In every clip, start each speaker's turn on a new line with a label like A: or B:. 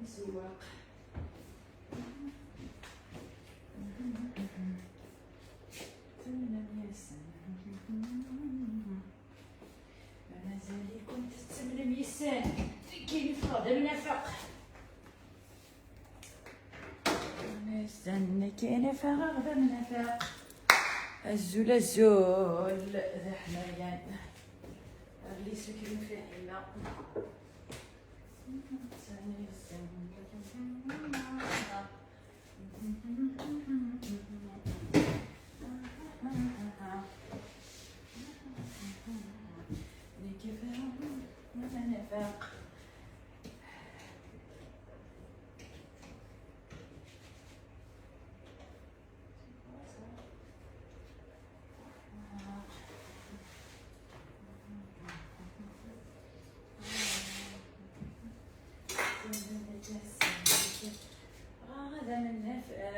A: سواق. مازالي كنت 800 سنة كاين في هذا النفق. استنى كاين في هذا النفق. الزول الزول ذا حنايا اللي ساكنين في عنا. هذا من نفق.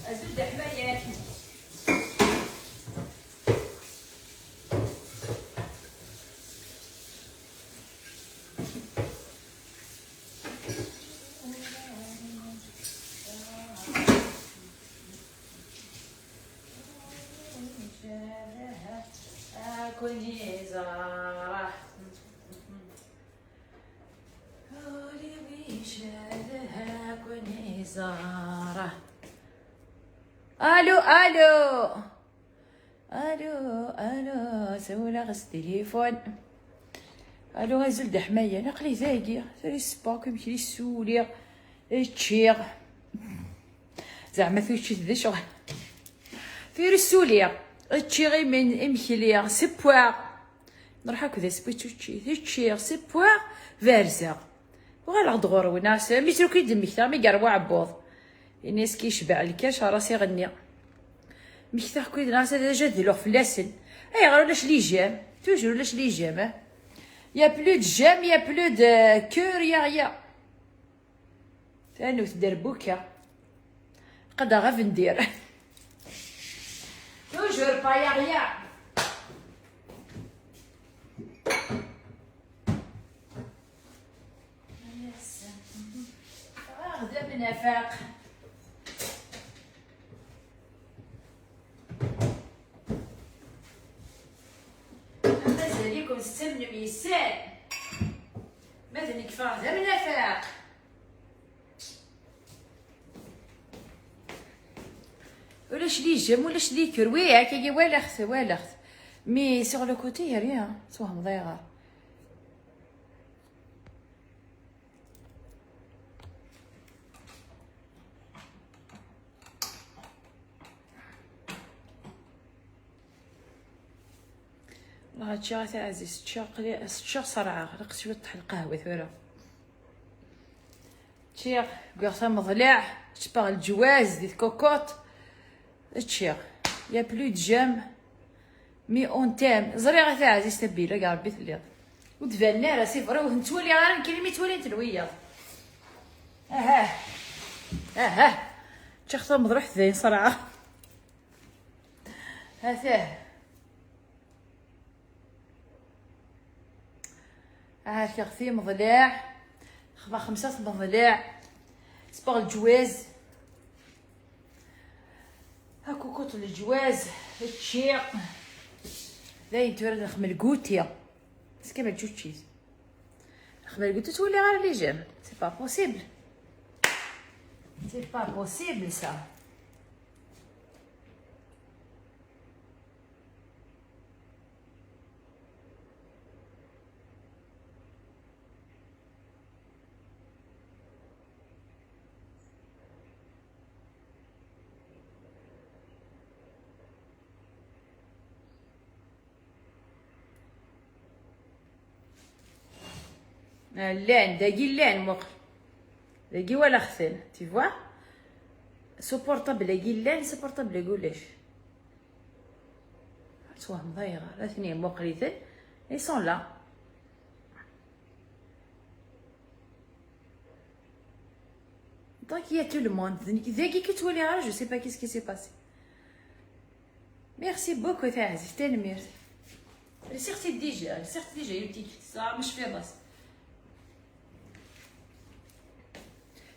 A: أزود حمايات. كوني زارة قولي ويشالها كوني زارة. الو الو الو الو سولا غس تليفون. الو غزل د حمايه نقلي زايدي سيري سباك يمشي لي السولي تشيغ زعما فيش ذا شغل فير السولي تشيغي من امخليا سبوا نروح هكذا سبيتو تشيغ سبوا فارزا وغير دغور وناس ميترو كيدم مكتا مي قربوا عبوض الناس كيشبع الكاش راسي غني مكتا كيد ناس هذا جا دلوغ فلاسن اي غير ولاش لي جام توجور ولاش لي جام يا بلو دو جام يا بلو دو كور يا ثاني تدير بوكا قد غاف ندير توجور بايا غدا من نفاق. مازاليكم 800 سنة مثلا كفا غدا من نفاق. ولاش لي جم ولاش لي كور وياك كي ولا خت مي سيغ لو كوتي يا ريان توهم ضيغه. والله هادشي غا عزيز تشاق صرعه خلق شويه طحن القهوه ثورة تشيغ كاع مضلع تبغى الجواز ديال كوكوط تشيغ يا بلو د جام مي اون تام زريغه تاع عزيز تبيله كاع ربي تليض ودفالنا راه سي فري ونتولي غير كلمه تولي تلويا. تشخص مضروح زين صرعه هاتاه كيغثي مضلع خبا 5 مضلع سباغ الجواز هاكو كوط الجواز التشيع داين تورد نخمل كوتيا سكي ما تجوتشيز نخمل كوتيا تولي غير لي جام سي با بوسيبل سي با بوسيبل سا. اللان داكي اللان موقل داكي ولا خثن تي فوا سوبورطابل داكي اللان سوبورطابل كولاش سواه مضايغه لا ثنين موقليتن اي سون لا دونك يا تو لو موند داكي كتولي غير جو سي با كيس كي سي باسي ميرسي بوكو تاع عزيز تنميرت ريسيرتي ديجا يوتيك صا مش في باس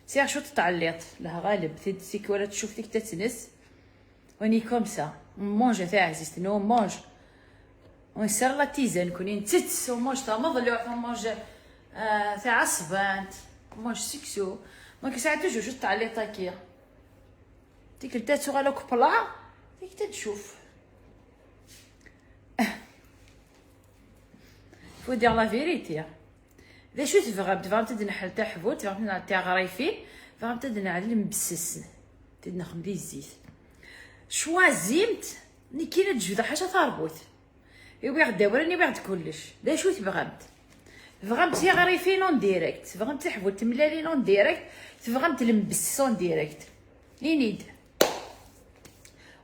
A: سير شو تتعليط لها غالب تدسيك ولا تشوف فيك تتنس وني كوم سا مونج تاع عزيز نو مونج ونسر لا تيزان كوني نتتس ومونج تاع مضلوع مونج تاع عصبانت مونج سكسو دونك ساعات توجو شو تعليط هكيا ديك التاتو غالوك بلا ديك تتشوف فو دير لا فيريتي دا شو تفغم تنحل تاع حبوت تفغم تاع غرايفين تفغم تنعدل مبسسن تنخم دي الزيت شوازيمت ني كاينه تجبد حاجه تربوت يبغي غدا وراني بعد كلش دا شو تفغمت تفغمت يا غريفين اون ديريكت تفغمت تحبوت تملالين اون ديريكت تفغمت المبسس اون ديريكت ينيد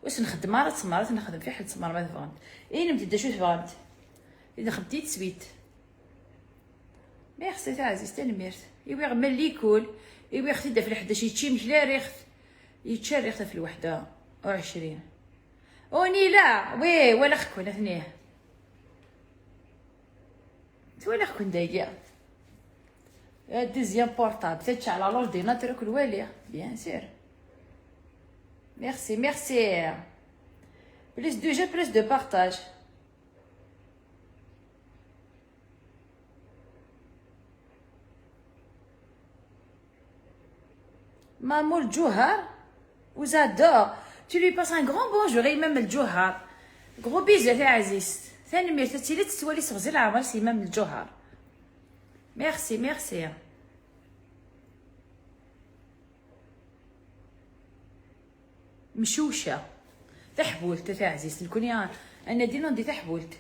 A: واش نخدم مرات نخدم في حد تمر ما تفغمت نمت دا شو تفغمت اذا خدمتي تسويت ميرسي تاع عزيز تنميرت يبغي غمال لي يكول يبغي خدي في الحداش يتشي مشلا ريخت يتشا ريخت في الوحده و20 اوني لا وي ولا خكون اثنيه ولا خكون دايقه دوزيام بورطابل تتشع على لورديناتور كل والي بيان سير ميرسي بليس دو جو بليس دو بارطاج مامو الجوهر وزادور tu lui passes un grand bonjour إمام الجوهر غرو بيزو تاع عزيز ثاني ميرت تيلي تتولي صغزي العمر سي إمام الجوهر ميرسي مشوشه تحبولت تاع عزيز نكوني انا ديما ندي تحبولت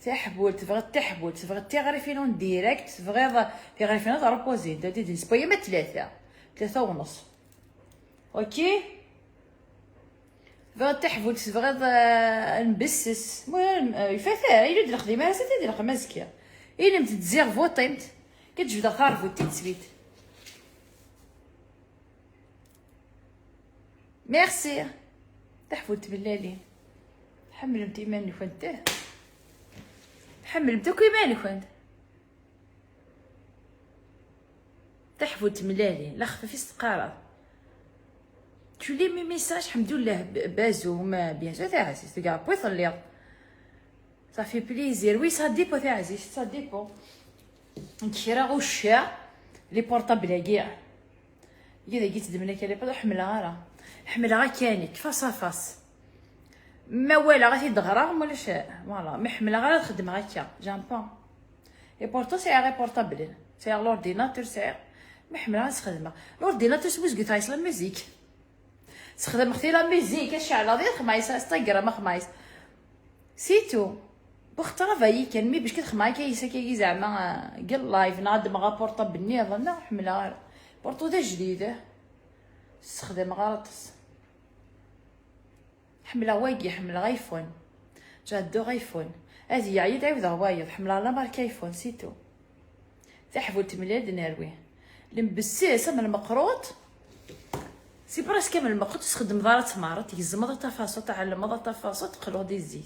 A: تبغي تغري فينون ديريكت تبغي تغري فينون تروبوزي دي نسبويا ما 3:30 اوكي تبغي تبغي نبسس المهم الفتاه يلو دير الخدمه سيتي دير الخدمه زكيه نمت تزيغ فوطيمت كتجبد خارفو تسويت ميرسي تحفوت بالليل حمل انت ايمانك وانت حمل انت ايمانك وانت تحفوت ملالي لا خفيف استقرار tu lis mes messages alhamdoulilah بازو ما بيان سور تاع عزيز تلقى بويط الليل صافي بليزير وي سا ديبو تاع عزيز سا ديبو نكشرا غوشا لي بورطابل كاع كذا جيت دمنا لي بورطابل حملها كانت فاس ما والله غادي تغرا ولا شاء فوالا محمله غير تخدم هكا جامبون اي بورطو سي غير بورطابل سي لورديناتور سي محمله تخدمها لورديناتور سوز قلت هايص لا ميوزيك تخدم اختي لا ميوزيك الشعل ديال خمايس انستغرام خمايس سيتو بوخ طرافاي كان مي باش كتخماي كي زعما قال لايف ناد مغا بورطابل نيض لا حملها غير بورطو دا جديد تستخدم غلطس حملها واقي حملها ايفون جادو ايفون هذه عيد عيد وايض حملها لا مارك ايفون سيتو تحفوت ملياد ناروي لمبسيسه من المقروط سي براسك من المقروط تستخدم دارات مارط يزمض تفاصو تاع المض تفاصو تقلو دي الزيت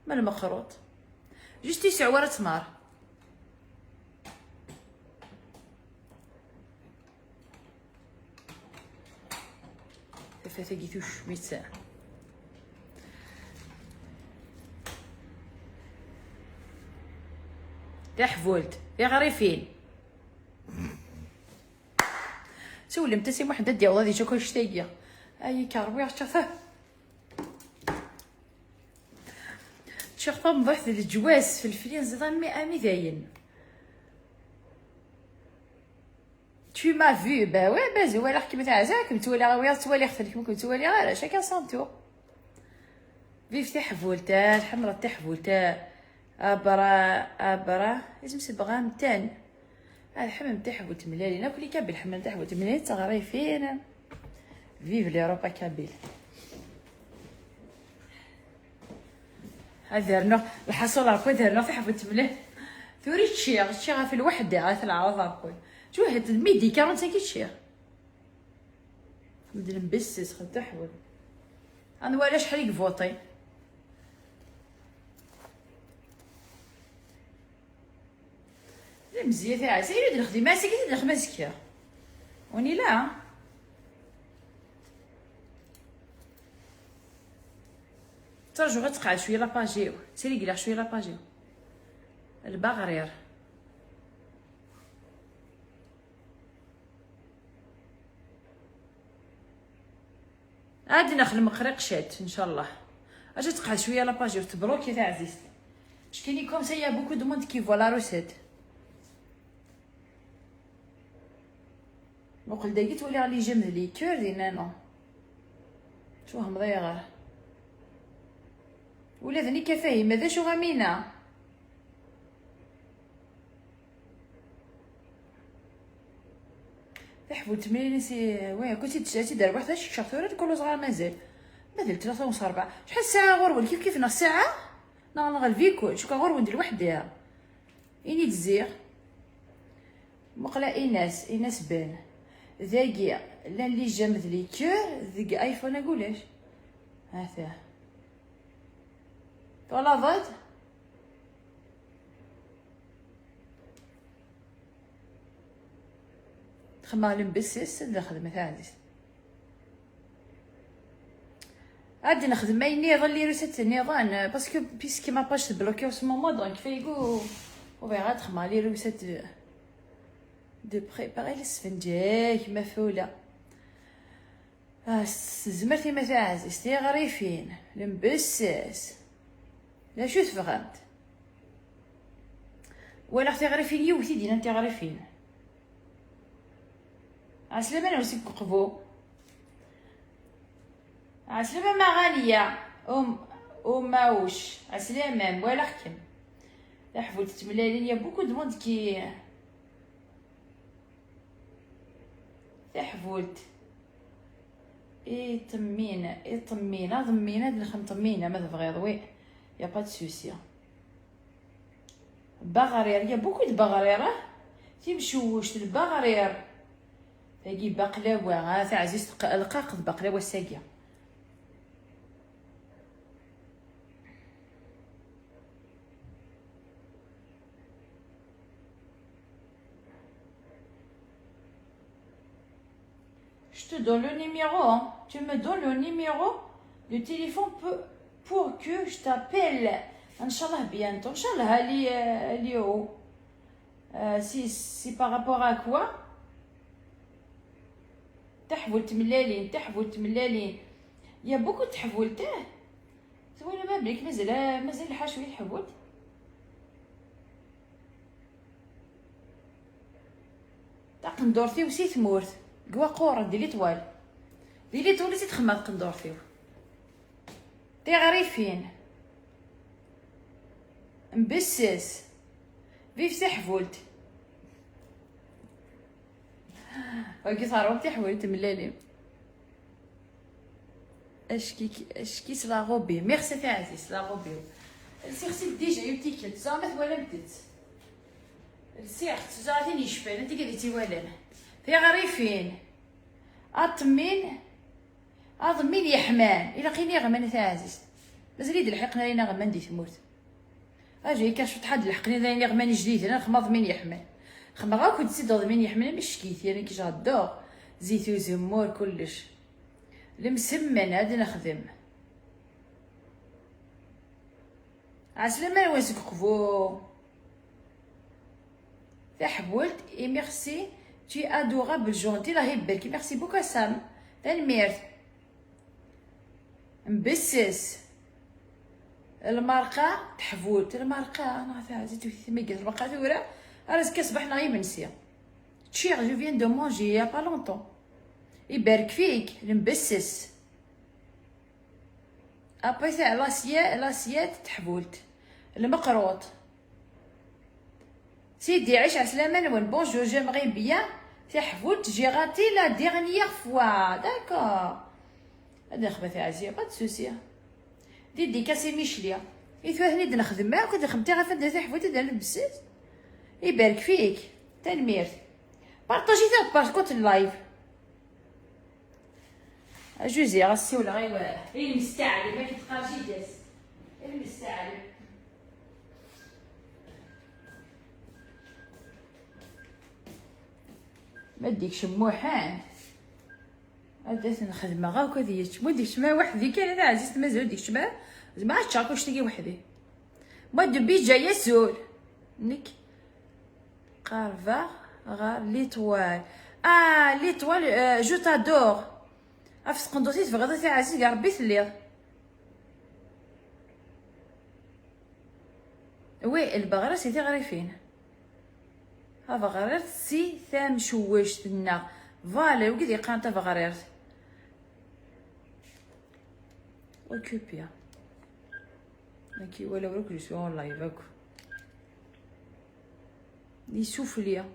A: من المقروط جوستي سعوره تمار تفاتيتوش 100 ساعه تحفولت يا غريفين سولم تسي وحده ديال هذه شكون شتايه اي كاربي شافه شخطه مضحت الجواز في الفلين زيد مي داين tu m'as vu bah ouais bah زوالي كيما تاع زاك متولي غير تولي اختك ممكن تولي غير شاكا سانتو فيف تحفولتا الحمرا تحفولتا ابرا لازم سبغام تان الحمام تاع حوت ملالي ناكل كابل الحمام تاع حوت ملالي تغري فينا فيف ليروبا كابيل. هذا رنا الحصول راكو درنا في حوت ملالي ثوري تشيغ في الوحده عاد العرض راكو شو هاد الميدي 45 تشيغ ندير نبسس خد تحول انا ولا شحال يفوطي مزيان تاع سيري دير خدمه ساكي دير خدمه زكيه وني لا ترجو غير تقعد شويه لاباجيو سيري قلع شويه لاباجيو البغرير عادي نخدم مقريق شات ان شاء الله اجي تقعد شويه لاباجيو تبروكي تاع عزيز شكيني كوم سا يا بوكو دو موند كي فوالا روسيت وقل داكي تولي غالي جمد لي كور دينا نو شو هم ضيغر ولا ذني كفاهي ماذا شو غامينا تحفو تمرين سي وين كنتي تجاتي دار واحد الشخصورات كله صغار مازال 3 ونص 4 شحال الساعه غرول كيف نص ساعه نغلغ فيكو شوكا غرول ندير وحدها اني تزيغ مقلا ايناس بان ذاكي لان لي جامد لي كور ذيك ايفون اقولاش هذا ولا ضد خما لنبسس نخدم تاع عزيز عادي نخدم اي نيضان لي ريست النيضان باسكو بيسكي ما باش تبلوكي في مومون دونك فيغو وبغات خما لي ريست دو بريباري السفنجاي مفوله زمرتي ما تاع عزيز تي غريفين لنبسس لا شو تفهمت ولا اختي غريفين يوتي دينا انت غريفين عسلامة انا وسيك قبو عسلامة ما غالية ماوش عسلامة ولا حكم لا حفولت تملالين يا بوكو دموند كي حفولت طمينه ضمينه دلخم طمينه ما تبغيض وي يا با سوسي بغرير يا بوكو د بغريره تيمشوش البغرير تاقي بقلاوه هذا عزيز القاق بقلاوه ساقيه Je te donne le numéro, hein. Tu me donnes le numéro de téléphone pour que je t'appelle. Inch'Allah bientôt. Inch'Allah, allez, oh. C'est par rapport à quoi? تحول تملالين يا بوكو تحول تاه سوينا ما بليك مازال حاشوي تحول تاع قندورتي وسي ثمورت قوا قورة ديلي طوال سي تخمض قندورتي تي غريفين مبسس فيف سحفولت وكي صاروا تحول تملالي اشكي سلا غوبي ميرسي تاع عزيز لا غوبي السيرسي ديجا يوتيكل زعما ولا بدت السيرت زعما يشبان انت قالتي ولا في غريفين اضمين يا حمان الى قيني غمان تاع عزيز مازال يد الحقنا لينا غمان دي تموت اجي كاش تحد الحقني لينا غمان جديد انا خمض من يا حمان خما غا كنت تزيد ضمين يحمل مش شكيتي انا كي جادو زيت وزمور كلش المسمن هادي نخدم عسلامة واسك قفو تحبولت اي ميرسي تي ادورابل جونتي راهي بالك ميرسي بوكا سام تنميرت مبسس المارقة تحفولت المارقة انا تاع زيت ثميقات المارقة ثورة راه كصبحنا غير منسيه تشيغ جو فيان دو مونجي يا با لونطون يبارك فيك نبسس ابري تاع لاسيات تحفولت المقروط. سيدي عيش عسلامة نون. بونجور جيمغي بيان تحفوت جي غاتي لا ديغنييغ فوا. داكور هذا خبث عزيزي با سوسي ديدي كاسي ميشليا يثوثني نخدم معاك كنت خدمتي غير فدا تحفوت دا لبسيت يبارك فيك تنميرت بارطاجي باركوت اللايف جوزي غاسي ولا غير المستعلم ما كيتقارجي داس المستعلم. ما ديكش موحان هادات نخدم غا هكا ديك ما ديكش ما وحدي كان انا عزيزت مازال ديكش ما عرفتش هاكا واش تلقي وحدي ما دبي جايه سول نيك قارفا غار ليطوال ليطوال جو تادور عرفت قندوسيت في غدا تاع عزيز كاع ربي تليض وي البغرة سيتي غريفين ها بغريرت سي ثام شويش تنا فوالا وكدي قانتا بغريرت اوكوبيا ماكي ولا جو سو اون لايف هاكا يشوف ليا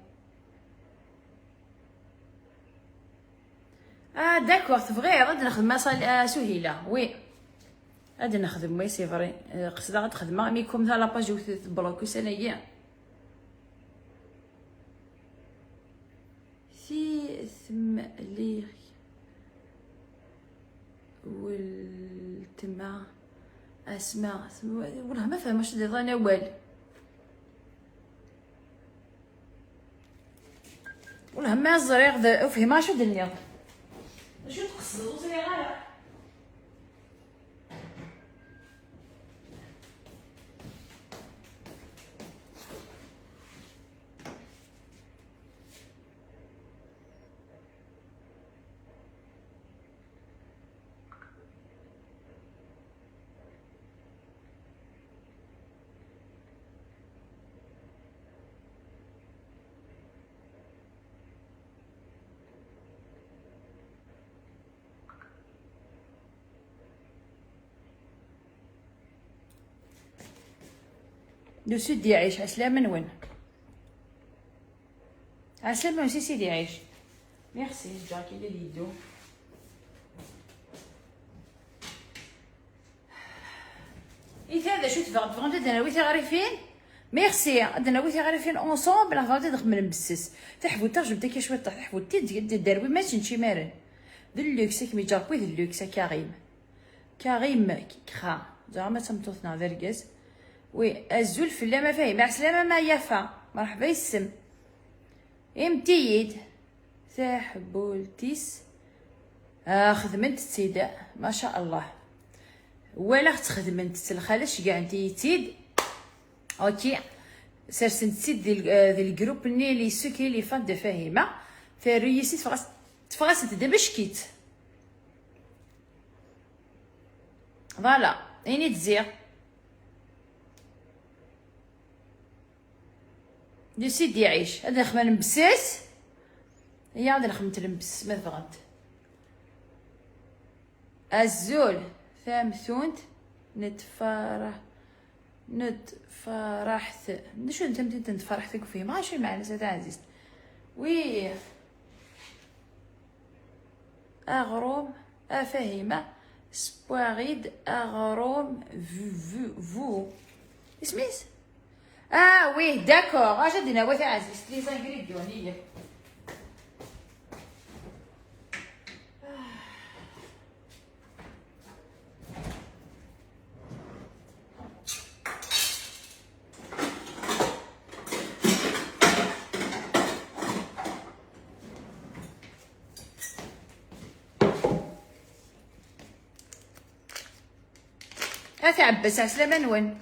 A: داكوغ تبغي غادي نخدم سهيله وي غادي نخدم وي سي فري قصدا غادي نخدم ميكم لا لاباج بلوكوس انايا في ثم لي والتما اسماء والله ما فهمش دي ظنا والو والله ما زريغ فهمها شو دنيا شو تقصد وزريغه لو سيدي يعيش عسلامة من وين عسلامة من سيدي يعيش ميرسي جاكي لي ليدو هذا شو تفغد فغمتي انا ويتي غارفين ميرسي انا ويتي غارفين اونصومبل فغمتي نخمم نبسس تحفو ترجم تاكي شويه تحفو تي داروي ماشي نشي مارن ذو اللوكس كيما جاربوي ذو اللوكس كريم كخا زعما تمطوثنا ذرقاز وي الزول فلا ما فاهم عسلامة ما يافا مرحبا يسم امتيد تحبولتيس خدمت تيدا ما شاء الله ولا خدمت الخالش كاع انتي تيد اوكي سرسنت تيد ذي الجروب ني لي سوكي لي فان دو فاهمه فريسيت تفغاس تدبشكيت فوالا اني تزيغ دو سيدي يعيش هذا نخدم نبسس هي غادي نخدم تلبس ما بغات الزول ثامثونت نتفرحت شو انت نتفرحتك فيه ماشي معنى سيد عزيز وي اغروم افهمه سبوغيد اغروم فو اسميس وي داكور اجا دينا واثي عزيز لي زانغريديون عباس عسلامة نون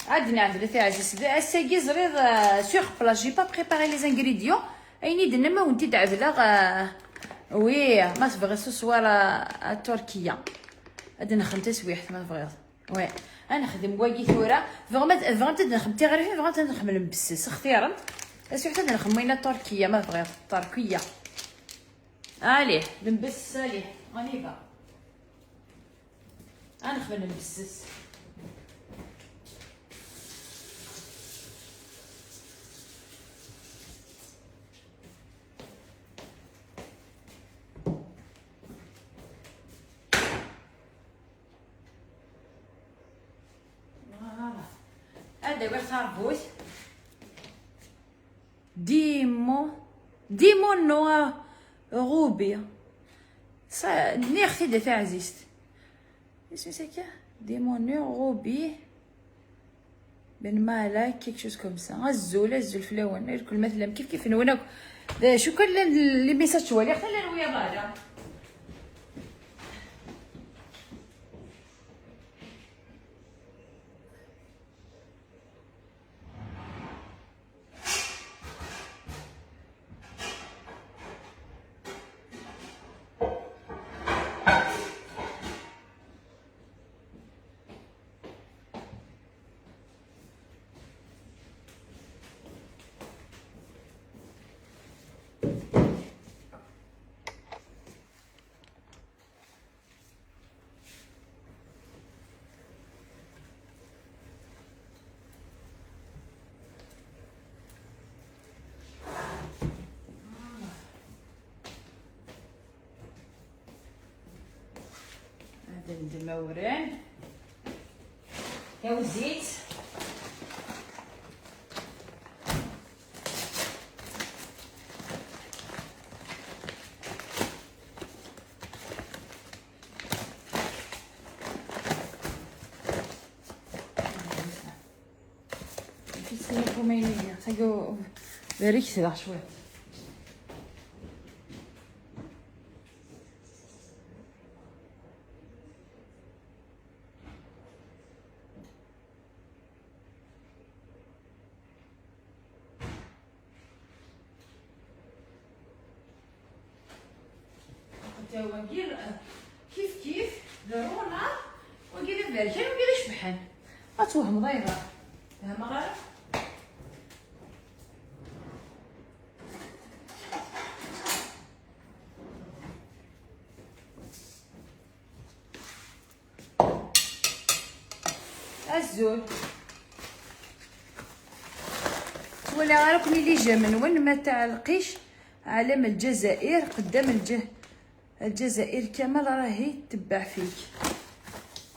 A: عندنا عند ثي عزيز الساكي زريض سوغ بلاص جي با بريباري لي زانغريديون ايني درنا ما ونتي دعبلا وي ما تبغي سوار تركيا هاد نخدم تسويحت ما تبغيض وي انا نخدم واكي ثورا فغمت نخدم تي غير فغمت نخدم نبسس اختيارا اسوي حتى نخدم وين تركيا ما تبغيض تركيا عليه نبس عليه غنيبه غنخبر نبسس. هذا غير صاربوت ديمون نو غوبي نيختي دافع عزيزت اسمي ساكا ديمون نو غوبي بن مالا كيك شوز كوم سا الزول فلاون كل مثلا كيف نونك شو كل لي ميساج توالي حتى لا ويا بارا هذا الموران يا الزيت رومانية تاكو بريك سيدا شوي وكيل كيف ضرونا وكيل البركان وكيل شبحان غتوهم ضيغه فهمه غير الزول ولا غيركم اللي جا من وين ما تعلقيش علم الجزائر قدام الجزائر كامل راهي تبع فيك.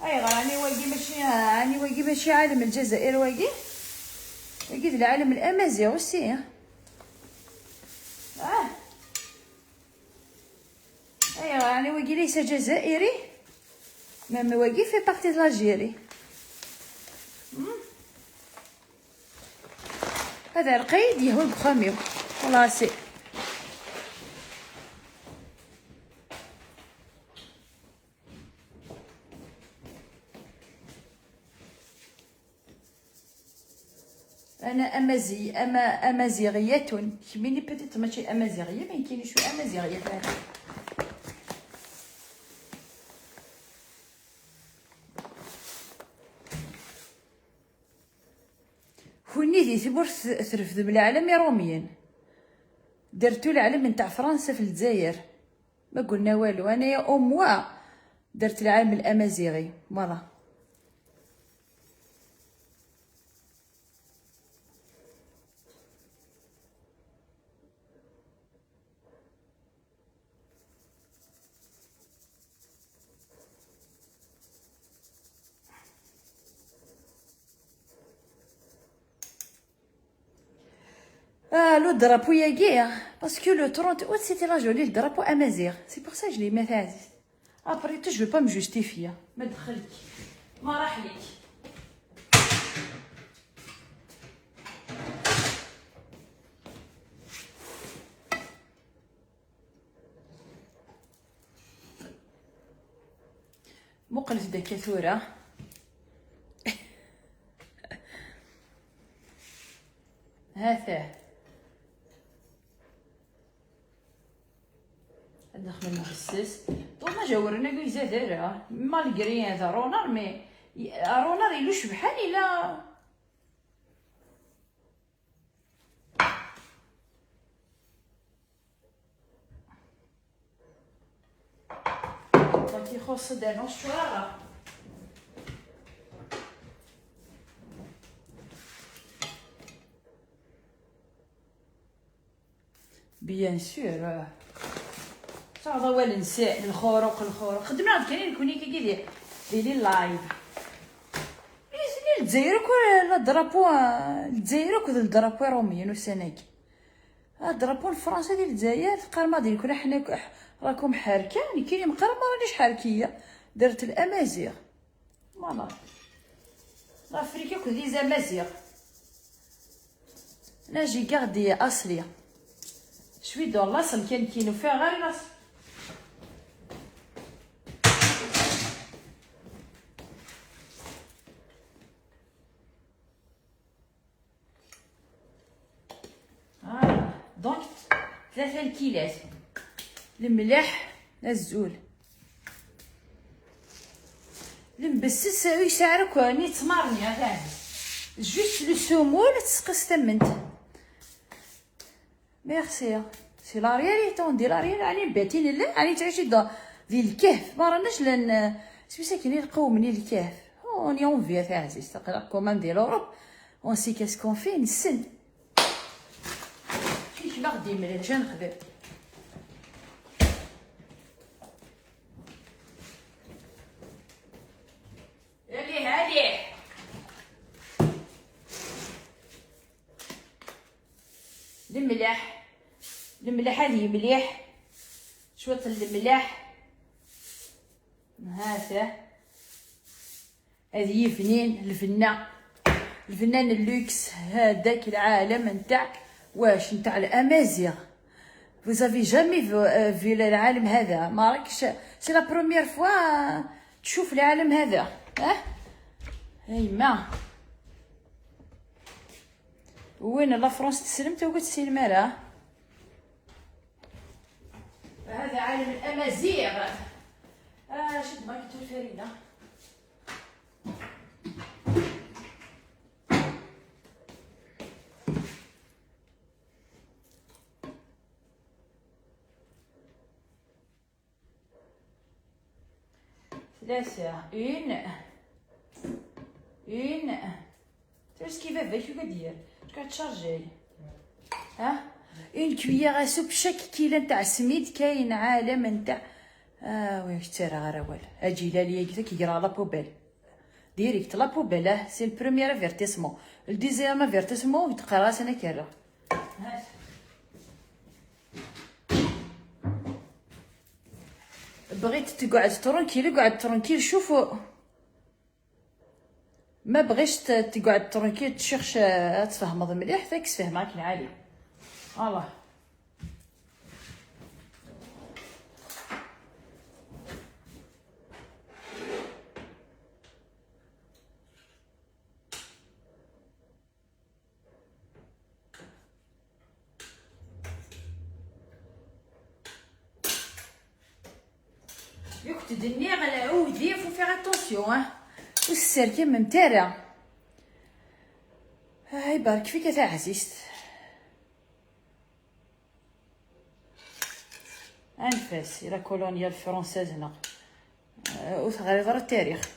A: اي راني واقي ماشي عالم الجزائر واقي العالم الامازيغ والسي اي راني واقي ليس جزائري ما واقي في بارتي لاجيري. هذا القيد يهو بخاميو خلاصي انا امازيغيه كميني بيتيت ماشي امازيغيه ما يمكنش شو امازيغيه فعلا. ونيدي تبور ترفد بالعالم روميين درتو العالم نتاع فرنسا في الجزائر ما قلنا والو. انا يا اموا درت العالم الامازيغي فوالا. Le drapeau yagé, parce que le 30 août c'était la journée le drapeau amazigh. C'est pour ça que je l'ai mis à Aziz. Après tout, je ne vais pas me justifier. ما دخلك ما راح لك. مقلف دكاتورة. هذا ندخل المحسس طول جاورنا كي زادرا مالغري هذا رونار مي رونار يلو شبحان الى كيخص دانو الشوارع بيان سور. صافا ولا نساء الخروق خدمنا كاين كوني كي ديري لايف الجزائر كل درابو الجزائر كل درابو روميين وسناكي الدرابو الفرنسي ديال الجزائر قال ما دير كنا حنا راكم حاركان كاين مقرب ما رانيش حاركيه درت الامازيغ فوالا لافريكا كل دي زامازيغ ناجي كاردي اصليه شوي دون لاصل كان كينو فيها غير لاصل دونك 3 كيلات الملح الزول المبسس يسعرك ني تمرني هذا جوست لو سومول تسقس تمنت ميرسي سي لا رياليتي دي لا ريال علي باتين لا علي تعيشي دي الكهف ما راناش لان ساكنين القوم الكهف اوني اون في تاع عزيز تقرا كومان ديال اوروب اون سي كاسكون في نسن كيف ما غادي ملي اش نخدم اللي هادي الملح هذه مليح شويه الملح هذا هذه فنين الفنان اللوكس هذاك العالم نتاع واش نتاع الامازيغ vous avez jamais vu العالم هذا ما راكش سي لا بروميير فوا تشوف العالم هذا ما وين لا فرنسا تسلمت وكتسلم راه هذا عالم الامازيغ شد ما كنتو فريده ثلاثة une tu ce qui va avec que dire tu vas charger une cuillère à soupe chaque كيلة نتاع السميد كاين عالم نتاع وين ترى غير اجي ليا قلت لك يقرا لا بوبيل ديريكت لا بوبيل سي البروميير افيرتيسمون الديزيام افيرتيسمون تقرا سنه كره بغيت تقعد ترونكيل قعد ترونكيل شوفوا ما بغيش تقعد ترونكيل تشيرش تفهمض مليح تاكس فهمك العالي الله يوك تدني على عودي فو فيغ اتونسيون والسر كيما متارع يبارك فيك يا عزيز انفاس الى كولونيا الفرنساز هنا وثغري غير التاريخ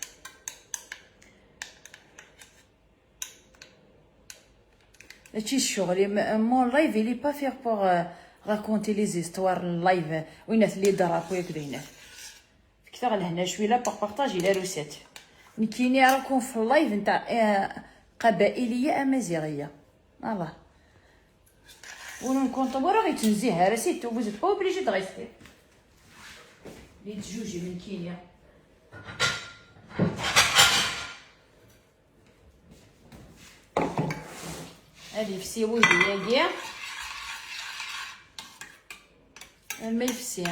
A: هادشي الشغل مون لايف لي با فيغ بوغ راكونتي لي زيستوار اللايف وينات لي دراب وياك هنا كثر لهنا شويه لا بارطاجي لا روسيت كيني راكم في اللايف نتاع قبائليه امازيغيه الله ونكون طبورا غي تنزيها راسي تو بوزت با اوبليجي تغيستي لي تجوجي من كينيا هادي فسي ولدي ياكيا ما يفسي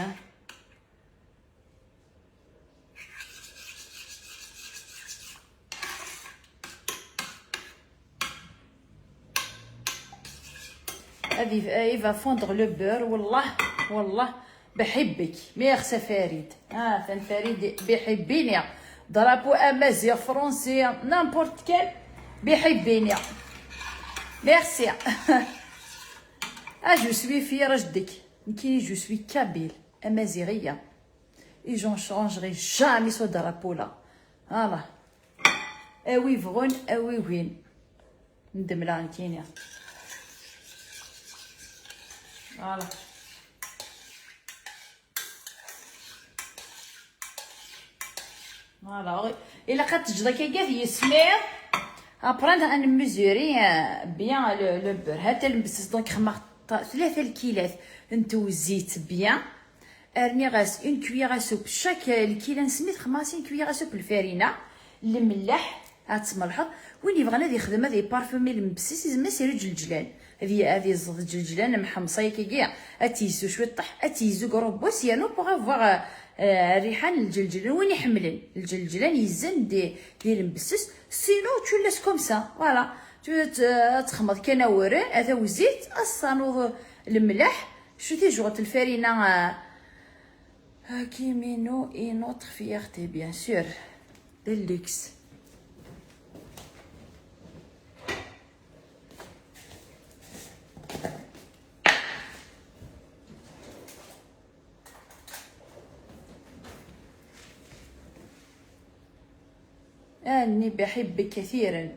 A: هذه va fondre le beurre والله بحبك ميرسي فريد فان فريد بيحبيني درابو امازيغ فرونسي نامبورت كال بيحبيني ميرسي جو سوي في رجدك كي جو سوي كابيل امازيغيه اي جون شونجري جامي سو درابو لا فوالا اوي فغون اوي وين ندم لا كينيا Voilà. فوالا الا قد كاع يسمير ابراند ان ميزوري بيان لو بور هاتا المبسس دونك خمرت 3 الكيلات نتو زيت بيان ارني غاس اون كويير سوب شاك الكيله نسميت خماسين كويير سوب الفارينه الملح غتملحض وين يبغى هذا يخدم هذا يبارفومي المبسس يزما سير الجلجلان هذه الزغ الجلجلان محمصه كيكيا اتيزو شويه طح اتيزو كروبوس يانو بوغ افواغ ريحان الجلجلان وين يحملن الجلجلان يزن ديال المبسس سينو تولات كوم سا فوالا تخمض كناورين هذا وزيت الصانوض الملح شتي جوغت الفارينه كيمينو اي نوتر فيارتي بيان سور ديلوكس أني بحبك كثيرا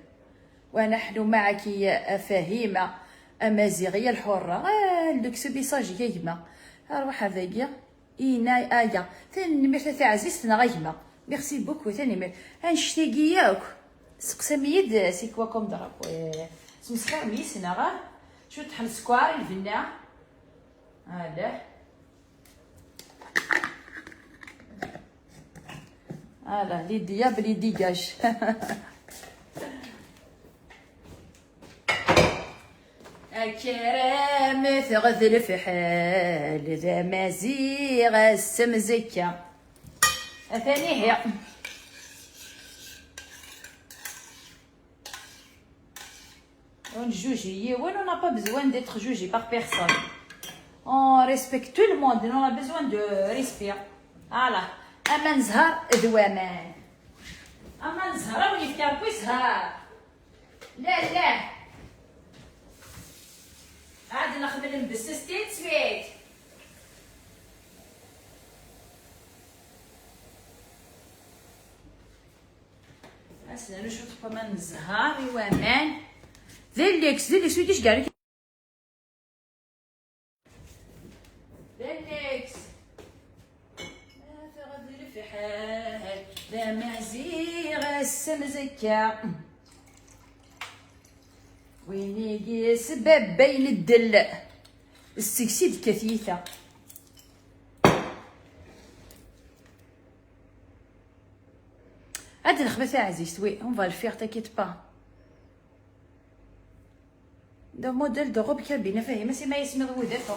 A: ونحن معك يا أفاهيمة أمازيغية الحرة اللوكس بيساج يجمع أروح هذايا إينا آيا ثاني مرتا عزيزتنا غيما ميرسي بوكو ثاني مير هنشتاقي ياك سقساميد سيكواكم ضرب سمسخير ميسنا غا شو تحل سكوار الفنا هذا هلا لي دياب لي ديجاج الكرام تغذل في حال ذا مزيغ السمزكة ثاني هي on juge on n'a pas besoin d'être jugé par personne on respecte tout le monde on a besoin de respect voilà اما نزهر ذوامان اما نزهر ولي فيها يسهر لا عاد ناخذ المبسستين سويت اسنا نشوف كمان الزهر يوامان ذليكس وديش قالك ذليكس في حال لا مزيغ السمزكة وين يجي سبب بين الدل السكسيد كثيثة هاد الخبث عزيز وي اون فا الفيغ تاكيت با ده موديل دو روب كابينه فاهمه سي ما يسمي ودافع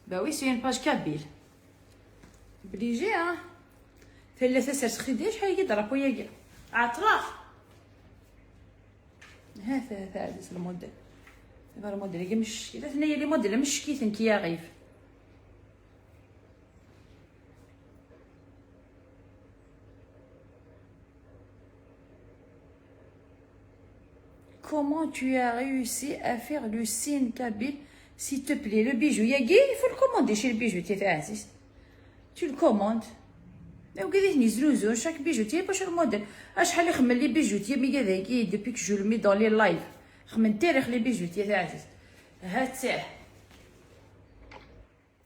A: Bah oui, c'est une page kabyle. بليجي ثلاثة سرس خدي شحال يضرب ويا عطراف هذا الموديل هذا الموديل مش الا ثنيا لي موديل مش كيثن كيا غيف Comment tu as réussi à faire le signe kabyle? S'il te plaît, le bijou, il faut le commander chez le bijoutier Aziz. Tu le commandes. Chaque bijoutier, pas chaque modèle. شحال يخمم لي bijoutier مي هذاكي depuis que je le mets dans les lives. خمن تاريخ les bijoutiers Aziz. هات ساعة.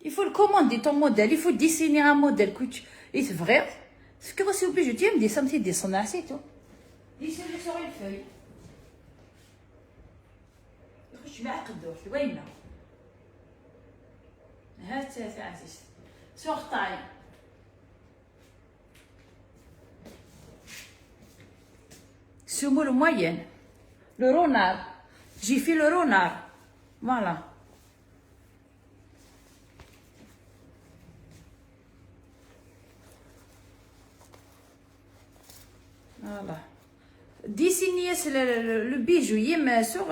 A: Il faut le commander ton modèle, il faut dessiner un modèle que tu est vrai. Ce que c'est au bijoutier me dit ça me dit descendre c'est tout. Dessiner sur une feuille. يخش معقد وينه هات عزيز سوغ طاي سمو الموين لو رونار جي في لو رونار فوالا فوالا dessiner le bijou sur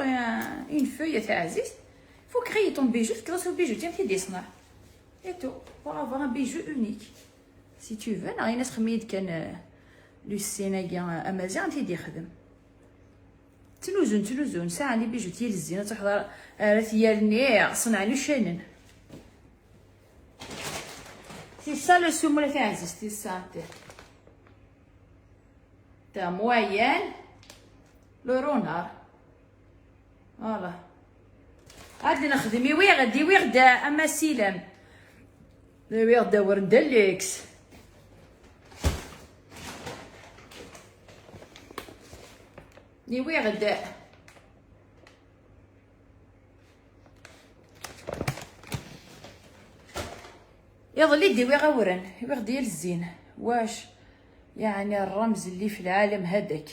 A: une feuille Aziz. Il faut créer ton bijou grâce au bijou tiens qui dessine et tout pour avoir un bijou unique si tu veux n'a rien à خميد كان لو سيناغان امازيغ تيدي يخدم تلوزون ساعه لي بيجو تيال الزينه تحضر ثيالني صنعني شانن سي سا لو سومو لا عزيز سي سا تا موين le renard voilà غادي نخدم غادي ويغدا اما سيلم ويغدا ورده ليكس. ويغدا يظلي دي غورن ويغ ديال الزين. واش يعني الرمز اللي في العالم هذاك.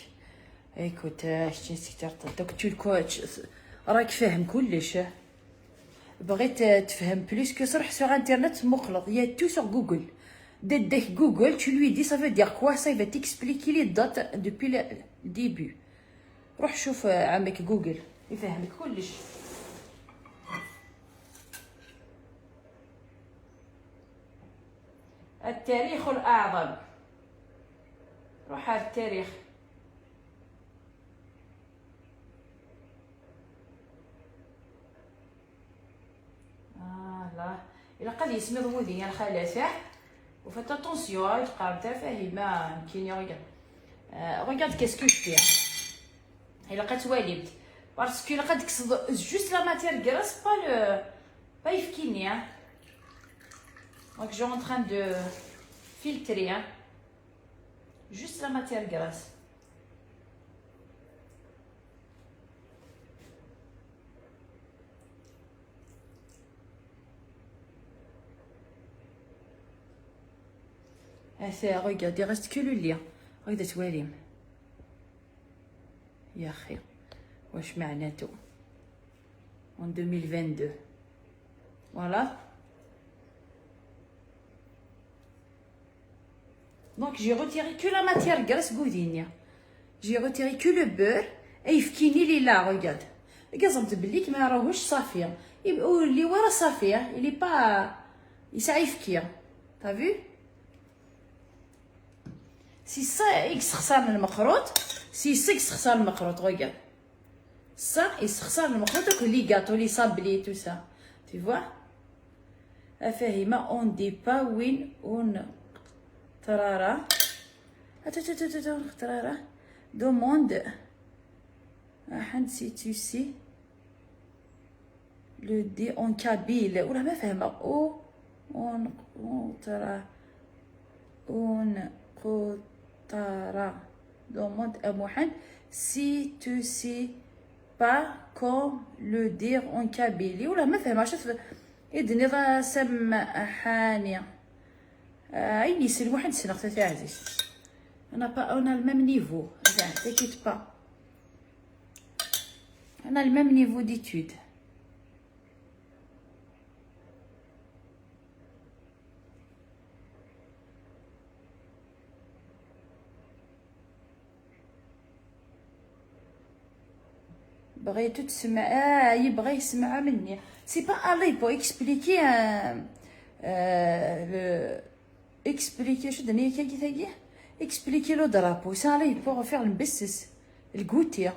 A: ايكوت شتي سيتر دوك الكوتش راك فاهم كلش. بغيت تفهم بلوس كو صرح سوغ انترنت مخلط يا تو سوغ جوجل. داك جوجل tu lui dis ça veut dire quoi, ça va t'expliquer les dates depuis le début. روح شوف عمك جوجل يفهمك كلش. التاريخ الأعظم. روح على التاريخ. لا إلا قد يسمي ودي يا الخالة وفات اتونسيون يتقارب تا فاهمة يمكن يغير. ريغارد كاسكو جو في. إلا قد والبت باسكو إلا قد تقصد جوست لا ماتير كراس با يفكيني. دونك جو en train de filtrer juste la matière grasse. regarde, il reste que le lien. regarde تواليم يا اخي واش معناتو en 2022. voilà. Donc j'ai retiré que la matière grasse goudinha. J'ai retiré que le beurre et يفكيني لي لا. regarde قصمت بليك ما راهوش صافيه اللي ورا صافيه اللي با يسعى يفكير. t'as vu سي سا يستخسر المخروط سي سكس خسر المخروط. regarde ça يستخسر المخروط لي غاتو لي صابلي تو سا tu vois. فاهمه اون دي با وين اون ترارا ترارا دوموند حد سي تو سي لو دي اون كابيل ولا ما فاهمه او اون ترى اون قطرة دوموند اموحن سي تو سي با كوم لو دير اون كابيلي ولا ما فاهمه. شوف يدني ذا سمحاني عيني سي الواحد سنغ تاع عزيز. انا الميم نيفو تاكيت با. انا الميم نيفو ديتود. بغيتو تسمع يبغي يسمع مني. سي با الي بو اكسبليكي expliquer شو دنيا كي تاعي expliquer لو درابو سالي بوغ فيغ نبسس الكوتيا.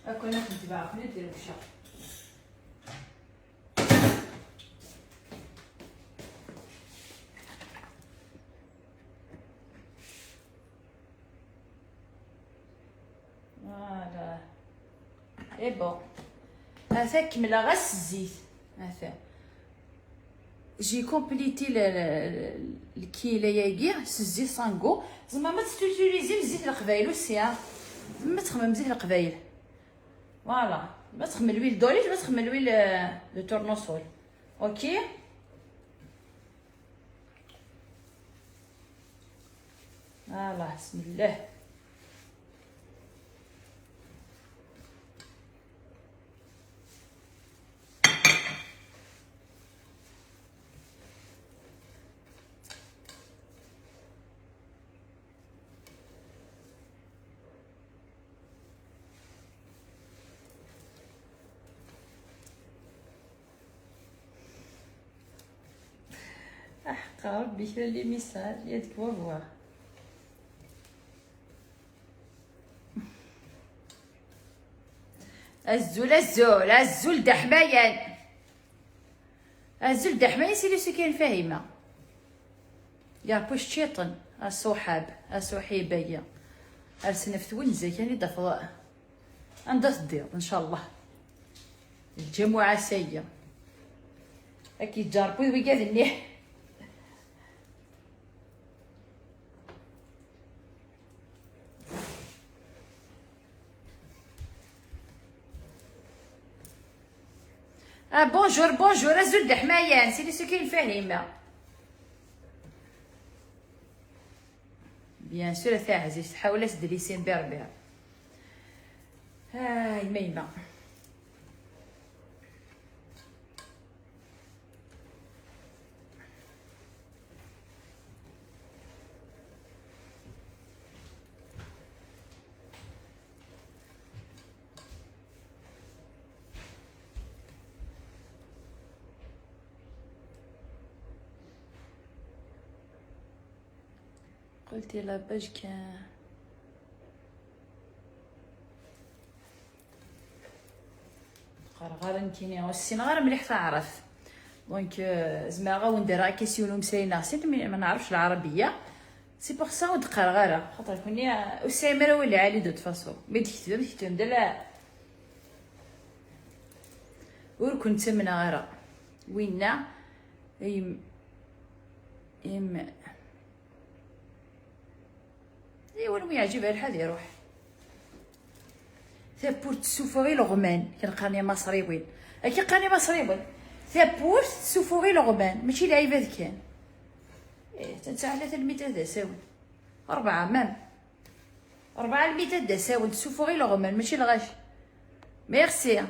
A: اكو ناس نتبع خلي ندير وشا. فوالا اي بون هذا كمل غاس الزيت. هذا جي كومبليتي الكيله ياكي الزيت سانغو زعما ما تستوتيليزي زيت القبايل والسيا ما تخمم زيت القبايل. فوالا ما تخمم الويل دوليت ما تخمم الويل دو تورنوسول. اوكي فوالا بسم الله. ربي كرا لي ميساج يدك وهو الزول دحمايان الزول دحمايان سي لو سكين فاهمه يا بوش شيطن الصحاب الصحيبيه ارسنا في تونزا كان دافض عندها تدير ان شاء الله الجمعة ساية اكيد جاربو ويقاد النيح. بونجور بونجور ازول دحمايان سيدي سكين فاهمة بيان سور تاع عزيز تحاول تدريسين بربر. هاي ميمة قلتي لا باش كان غير نتيني والسين غير مليح تعرف دونك زعما غا وندير كيسيون مساينا سيت ما نعرفش العربيه سي بوغ سا ودقر غير خاطر كوني اسامه راه ولا عالي دو تفاصو مي تكتب لا ور كنت من غير وينا ام ايوا ما يعجبها الحال يروح ثابور تسوفوغي لغمان كنقرني مصريوين كي قرني مصريوين ثابور تسوفوغي لغمان ماشي لعيبه كان تنسى 300 دساون 4 مام 400 دساون تسوفوغي لغمان ماشي الغاش. ميرسي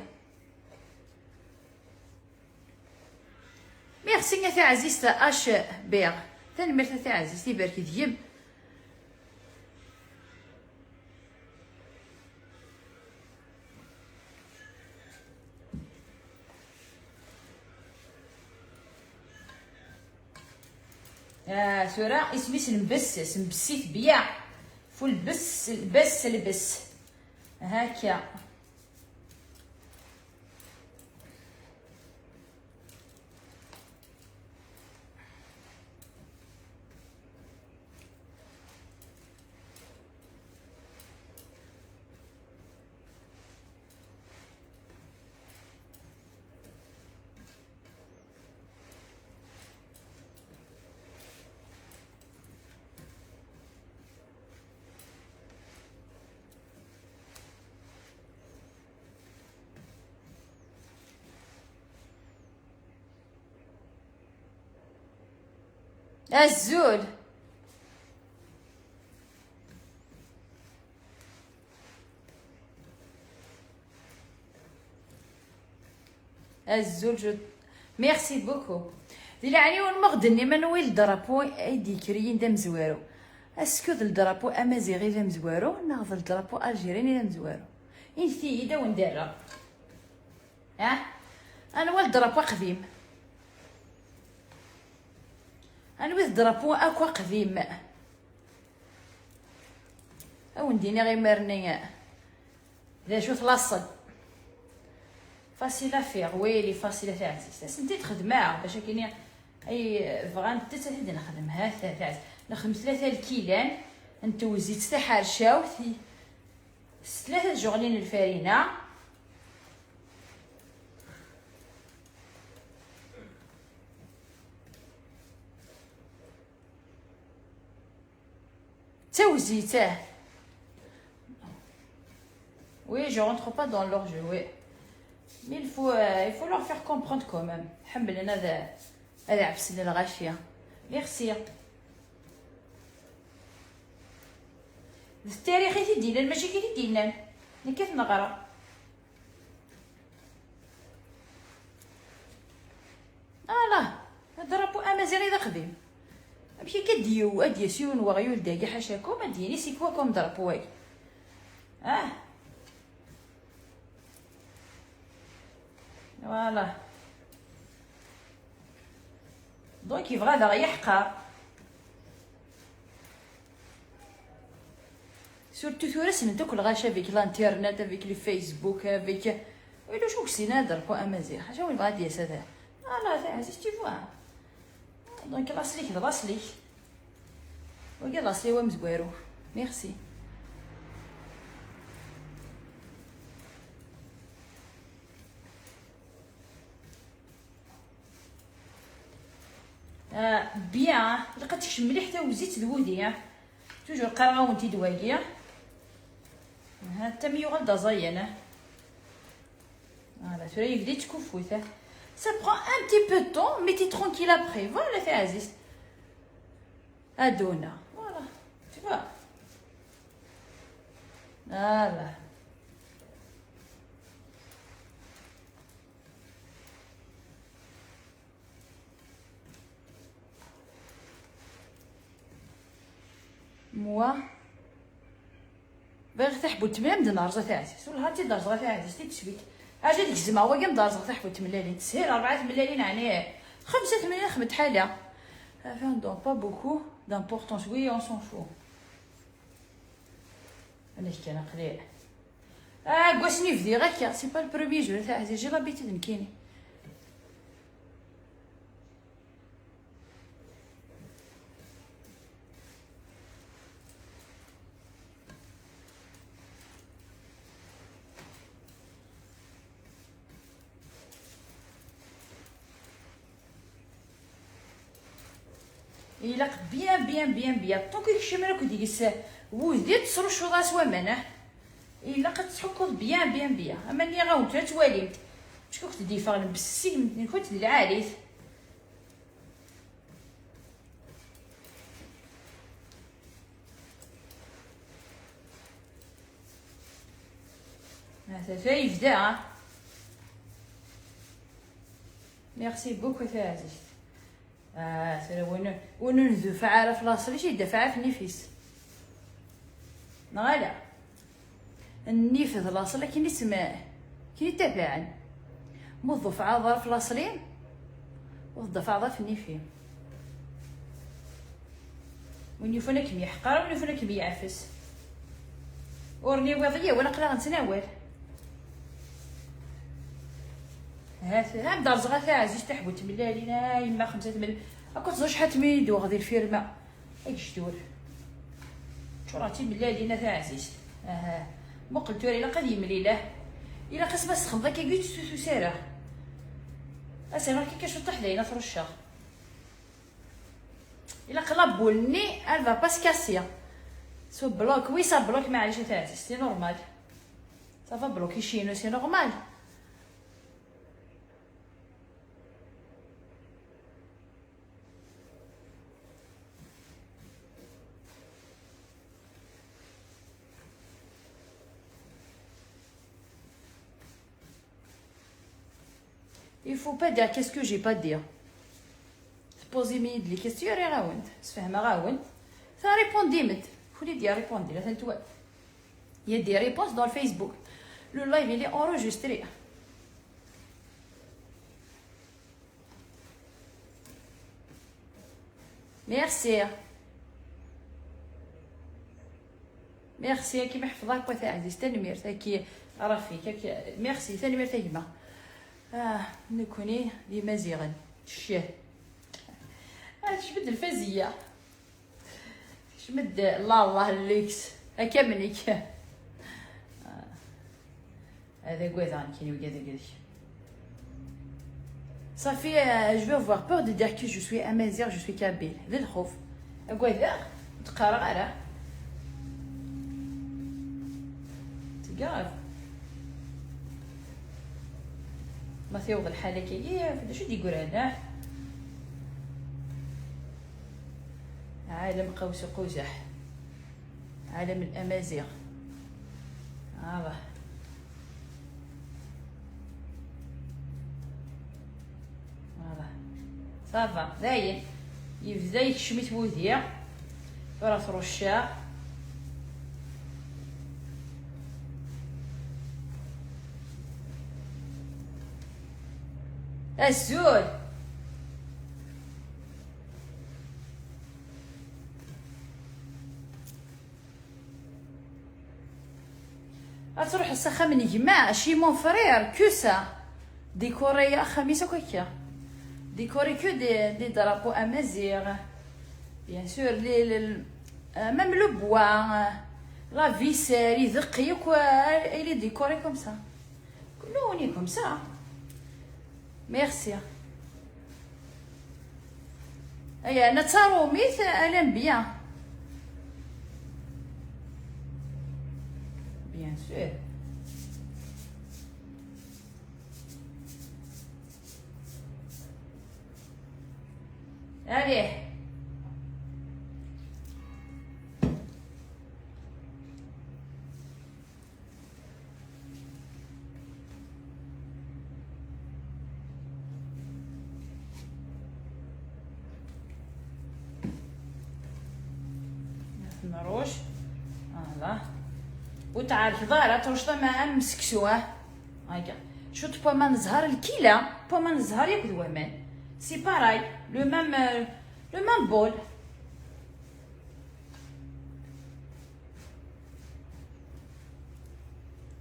A: ميرسي يا عزيزتي اش بيغ تنمرت يا عزيزتي بارك ديم. سورة اسمي سنبس سنبسيت بيا فول بس البس البس هاكا الزول الزول ميرسي بوكو ديال يعني ونمغدني منوي الدرابو ايدي كريين دام زوارو اسكو الدرابو امازيغي دام زوارو ناخذ الدرابو الجيريني دام زوارو انتي يدا ونديرها انا والدرابو قديم انا ويز درابو اكوا قديم او نديني غير مرني لا شوف لاصل فاسيلا فيغ ويلي فاسيلا تاع عزيز سنتي تخدمها باش كاين اي فغان حتى هادي نخدمها تاع نخدم 3 الكيلان نتوزي حتى حرشاو 3 جوغلين الفارينه توزيته. Oui, je rentre pas dans leur jeu, oui. Mais il faut leur faire comprendre quand même. حمل انا هذا عفسنا الغاشيه. ميرسي. التاريخ يدينا ماشي كي يدينا. كيف نقرا؟ لا ضربوا امازيغي ذا قديم. ماشي كديو اديسيون وغيول داكي حاشاكم اديني سي كواكم ضربوا فوالا دونك يبغى هذا يحقر سورتو ثورسن دوك الغاشا فيك الانترنت فيك لي فيسبوك فيك ويلو شوك سينادر كو امازيغ حاجه وين بغا ديس هذا لا تاع تي فوا دونك راسليك راسليك وكي راسلي هو مزوارو. ميرسي. بيان لقيت تكشم مليح حتى وزيت دودي توجور قراونتي دواكيا ها حتى ميوغال دازاينا فوالا توري بديت تكفوت ça prend un petit peu de temps mais t'es tranquille après voilà في عزيز ادونا فوالا tu vois voilà moi باغي تحبو تمام د نارزه تاع عزيز ولا هاتي دارزه تاع عزيز تسويت اجا ديك الزما هو كاع دارزه تحبو تملالين تسهيل 4 ملالين يعني 5 ملالين خمت حاله enfin donc pas beaucoup d'importance oui on s'en fout انا كان قليل كواسني فدي غاكا سي با البروميي جور تاع عزيز جي لابيتيد نكيني إلا بيان بيان بيان بيان طونك يكشم راك ديس وذي تصرش راس ومنه إلا قد تحكض بيان بيان بيان أما ني غاونت لا تواليت باش كنت ديفا بالسيم كنت العاليث هذا فايف دا ميرسي بوكو تاع عزيز سير وين ندفع في لاصل شي دفع في النفيس نغالا النفذ لاصل كاين اسمه كاين تبعا موظف عاضر في لاصلين وظف عاضر في النفي وين يفونك يحقر وين يفونك يعفس ورني وضعيه وانا قلا غنتناول ها دار صغار تاع عزيز تحبو تملالينا يما 5 مل اكو تزوج حات ميدو غادي الفيرما اكشدور شراتي ملالينا تاع عزيز مو قلتو الا قد يملي له الا قسم سخن ذاك كيت سوسو ساره اسير كي كشطح لينا في الشهر الا قلبولني الفا باسكاسيا سو بلوك وي سا بلوك معليش تاع عزيز سي نورمال صافا بلوكي شينو سي نورمال Il faut pas dire qu'est-ce que j'ai pas dire. Posez-moi des questions et راوند. سفهمها راوند. Ça répond ديمت. faut lui dire répondre là c'est toi. Il y a des réponses dans le Facebook. Le live il est enregistré. Merci. Merci كيما حفظها بوثا عزيز تنمير كي رافيك ميرسي تنمير تيما نكوني لمزيغا الشاه شمد الفازيه شمد الله الليكس هكا منيك هذا كويزان كاين وكذا كذا صافي جو vais avoir peur de dire que je suis amazigh je suis kabyle ذي الخوف كويزا تقرا على تقاف ما ثيوض الحالة كي شو يقول هنا عالم قوس قزح عالم الأمازيغ هذا صافا زاين يبدا يكشميت بوذيا راس رشا الزول غتروح السخا من جماع شي مون فرير كوسا ديكوري خميس وكيكا ديكوري كو دي درابو امازيغ بيان سور لي ميم لو بوا لا فيسير يدقي الي ديكوري كوم سا كلوني كوم سا ميرسي اي انا تاروميت الان بيان بيان سور. عليه نروش فوالا. وتعرف ضارة ترشطة مع مسكسوه هاكا. شو بومان الزهر الكيلة بومان الزهر ياكل ومان سي باراي لو ميم بول.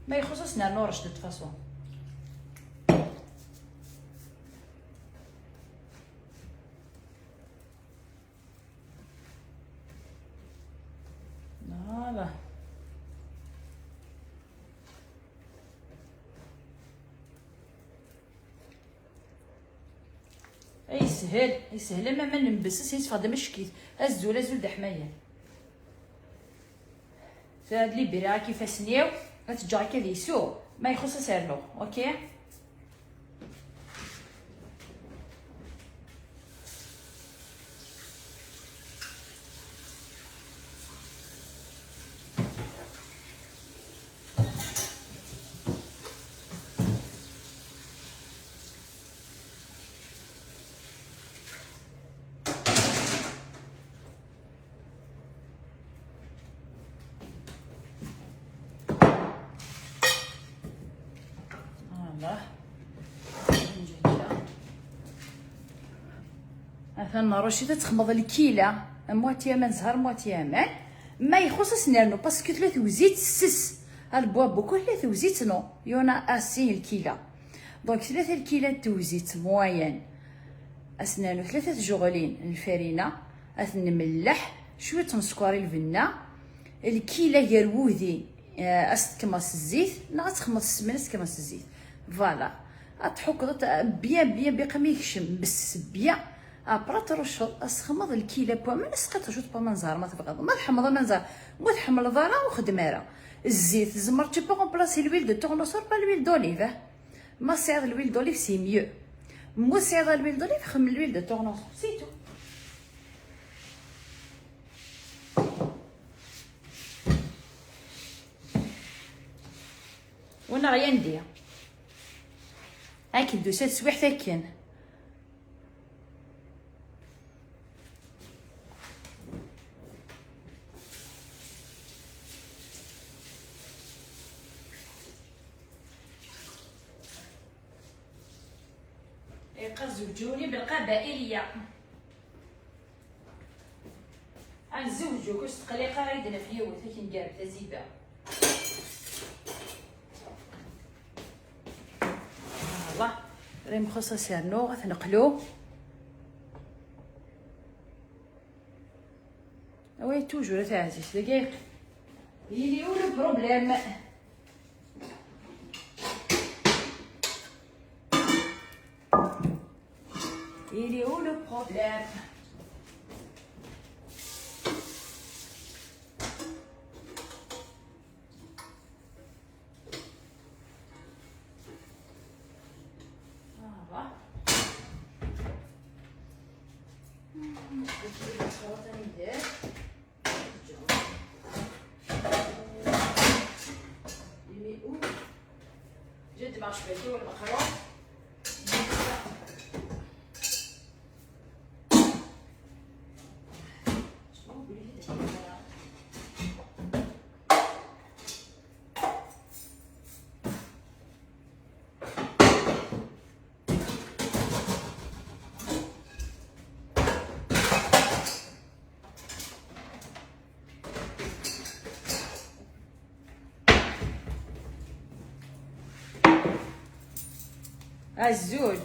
A: ما يخصصنا نورش دو فاصون. فوالا يسهل يسهل ما نلبس يصفى دا مشكيت الزول د حمايه هاد لي بيرا كيفاش سنيو غتجا هكا ديسو ما يخص سيرلو اوكي. مثلا روشي تخمض الكيله مواتيا من زهر مواتيا مان ما يخص نرنو باسكو ثلاث وزيت سس البواب كل ثلاث وزيت نو يونا اسي الكيله دونك ثلاثه الكيلات توزيت موين اسنانو ثلاثه جغلين الفرينه اثن ملح شويه مسكري الفنا الكيله يروذي كماس الزيت لا تخمض السمنه كماس الزيت فوالا تحك بيان بقى يكشم بس بيان ابرا ترشط اسخمض الكيله بوا ما نسقط شوط بوا منزار ما تبغى ما تحمض منزار مو تحمل ضرا وخدماره الزيت زمر تي بو كومبلاسي لويل دو تورنوسور با لويل دوليف ما سير لويل دوليف سي ميو مو سير لويل دوليف خم لويل دو تورنوسور سي تو. وانا غيا ندير هاك ندوز هاد السوايع ثاكين زوجوني بالقبائليه غنزوجو كاش تقليقه غيدنا في اليوم حتى كنقارب تزيبه الله راه مخصص يرنو غتنقلو وي توجور تاع عزيز دقيق يلي هو لو بروبليم. Il est où le problème? جد مع شبكي والمكرونه الزول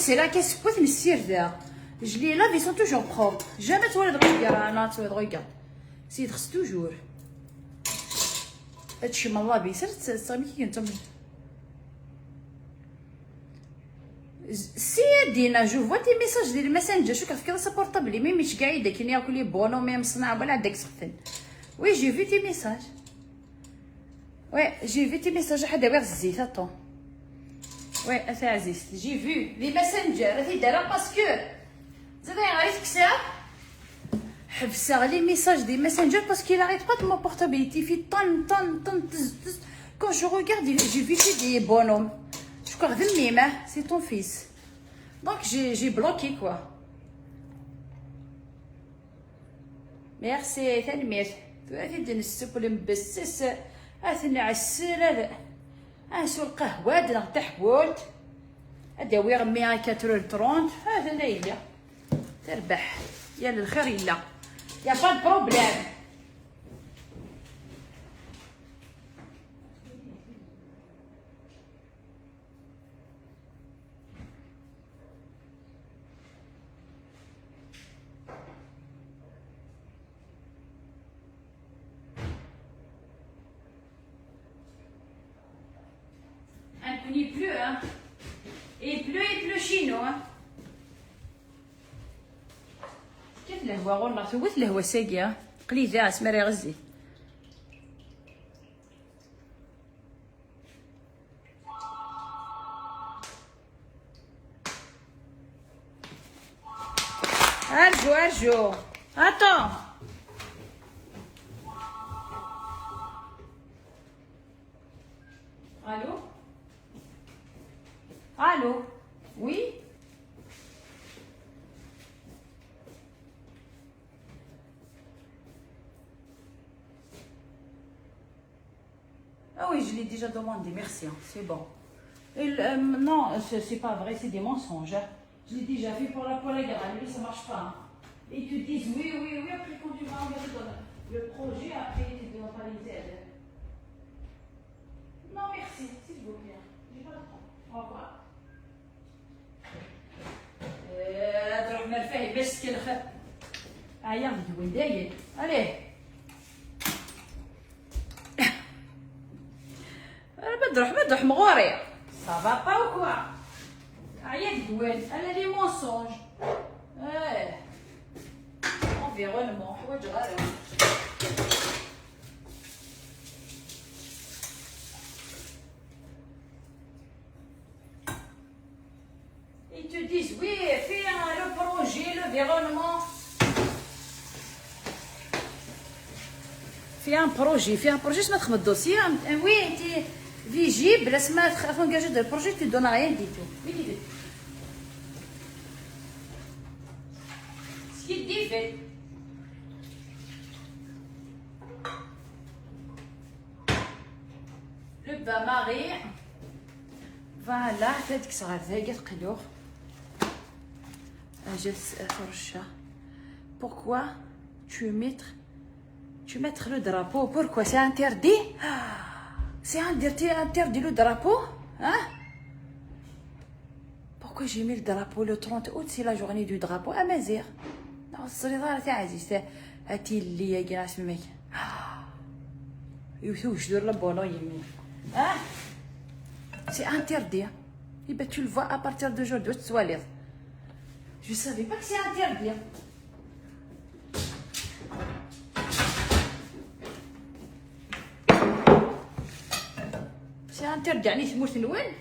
A: c'est là qu'est-ce que peut me servir je les lave ils sont toujours propres jamais toi de regarder انا تو regarde سي تغسل توجور هادشي من الله بيسر تصامي كي نتم Si Dina, je vois tes messages ديال الماسنجر. شو كتفكر سا بورطابلي مي مش قايده كاين ياكل لي بونو مي مصنع ولا عندك سخن. وي جي في تي ميساج. وي جي في تي ميساج حدا غير الزيت اطون. وي اثا عزيز جي في لي ماسنجر هذه دارها باسكو زاد عرفت كساب حبسه لي ميساج دي ماسنجر باسكو il arrête pas de mon portabilité في طن تز quand je regarde j'ai vu des bonhommes. Je crois que c'est ton fils. Donc j'ai bloqué quoi. Merci تنمير. تواعد نسب ولا مبسس اثني عسل هذا. انسو القهوه درنا تحوت. اداوي غمي 4h30 هذا ليلى. تربح يا للخير يلا. يا با بروبليم. Il pleut, hein. Il pleut chez nous, hein. كيف الهوا والله سويت الهوا ساقية قليلة اسمري غزي. ارجو attends. Allô? Oui? Ah oui, je l'ai déjà demandé, merci, hein, c'est bon. Non, c'est pas vrai, c'est des mensonges. Hein. Je l'ai déjà fait pour la grande, lui ça marche pas. Hein. Et ils te disent oui, après quand tu vas engager le projet, après tu ne dois pas les aider. Non, merci, s'il vous plaît. J'ai pas le temps. Au revoir. ضرب مرفاه باش كنخ هيا وين داير عليه بدروح مغوري صافا با او كوا هيا دوين انا لي مونسونج انفيرونمون حوايج غير Ils te disent oui, fais le projet, l'environnement. Fais un projet, je vais te le dossier. Oui, tu visible, laisse-moi engager le projet, tu ne donnes rien du tout. Ce qu'il dit, fait. Le bain-marie. Voilà, peut-être que ça va être قلوخ. Pourquoi tu mettre le drapeau? Pourquoi c'est interdit? C'est interdit le drapeau? Hein? Pourquoi j'ai mis le drapeau le 30 août? C'est la journée du drapeau à Mazir. Non, c'est عزيز هاتي اللي يا جناس ميك. يوش دور لبولا يمين. Hein? C'est interdit. Et ben tu le vois à partir d'aujourd'hui, tu vas lire. Je savais pas que c'est interdit. C'est interdit يعني تموت وين؟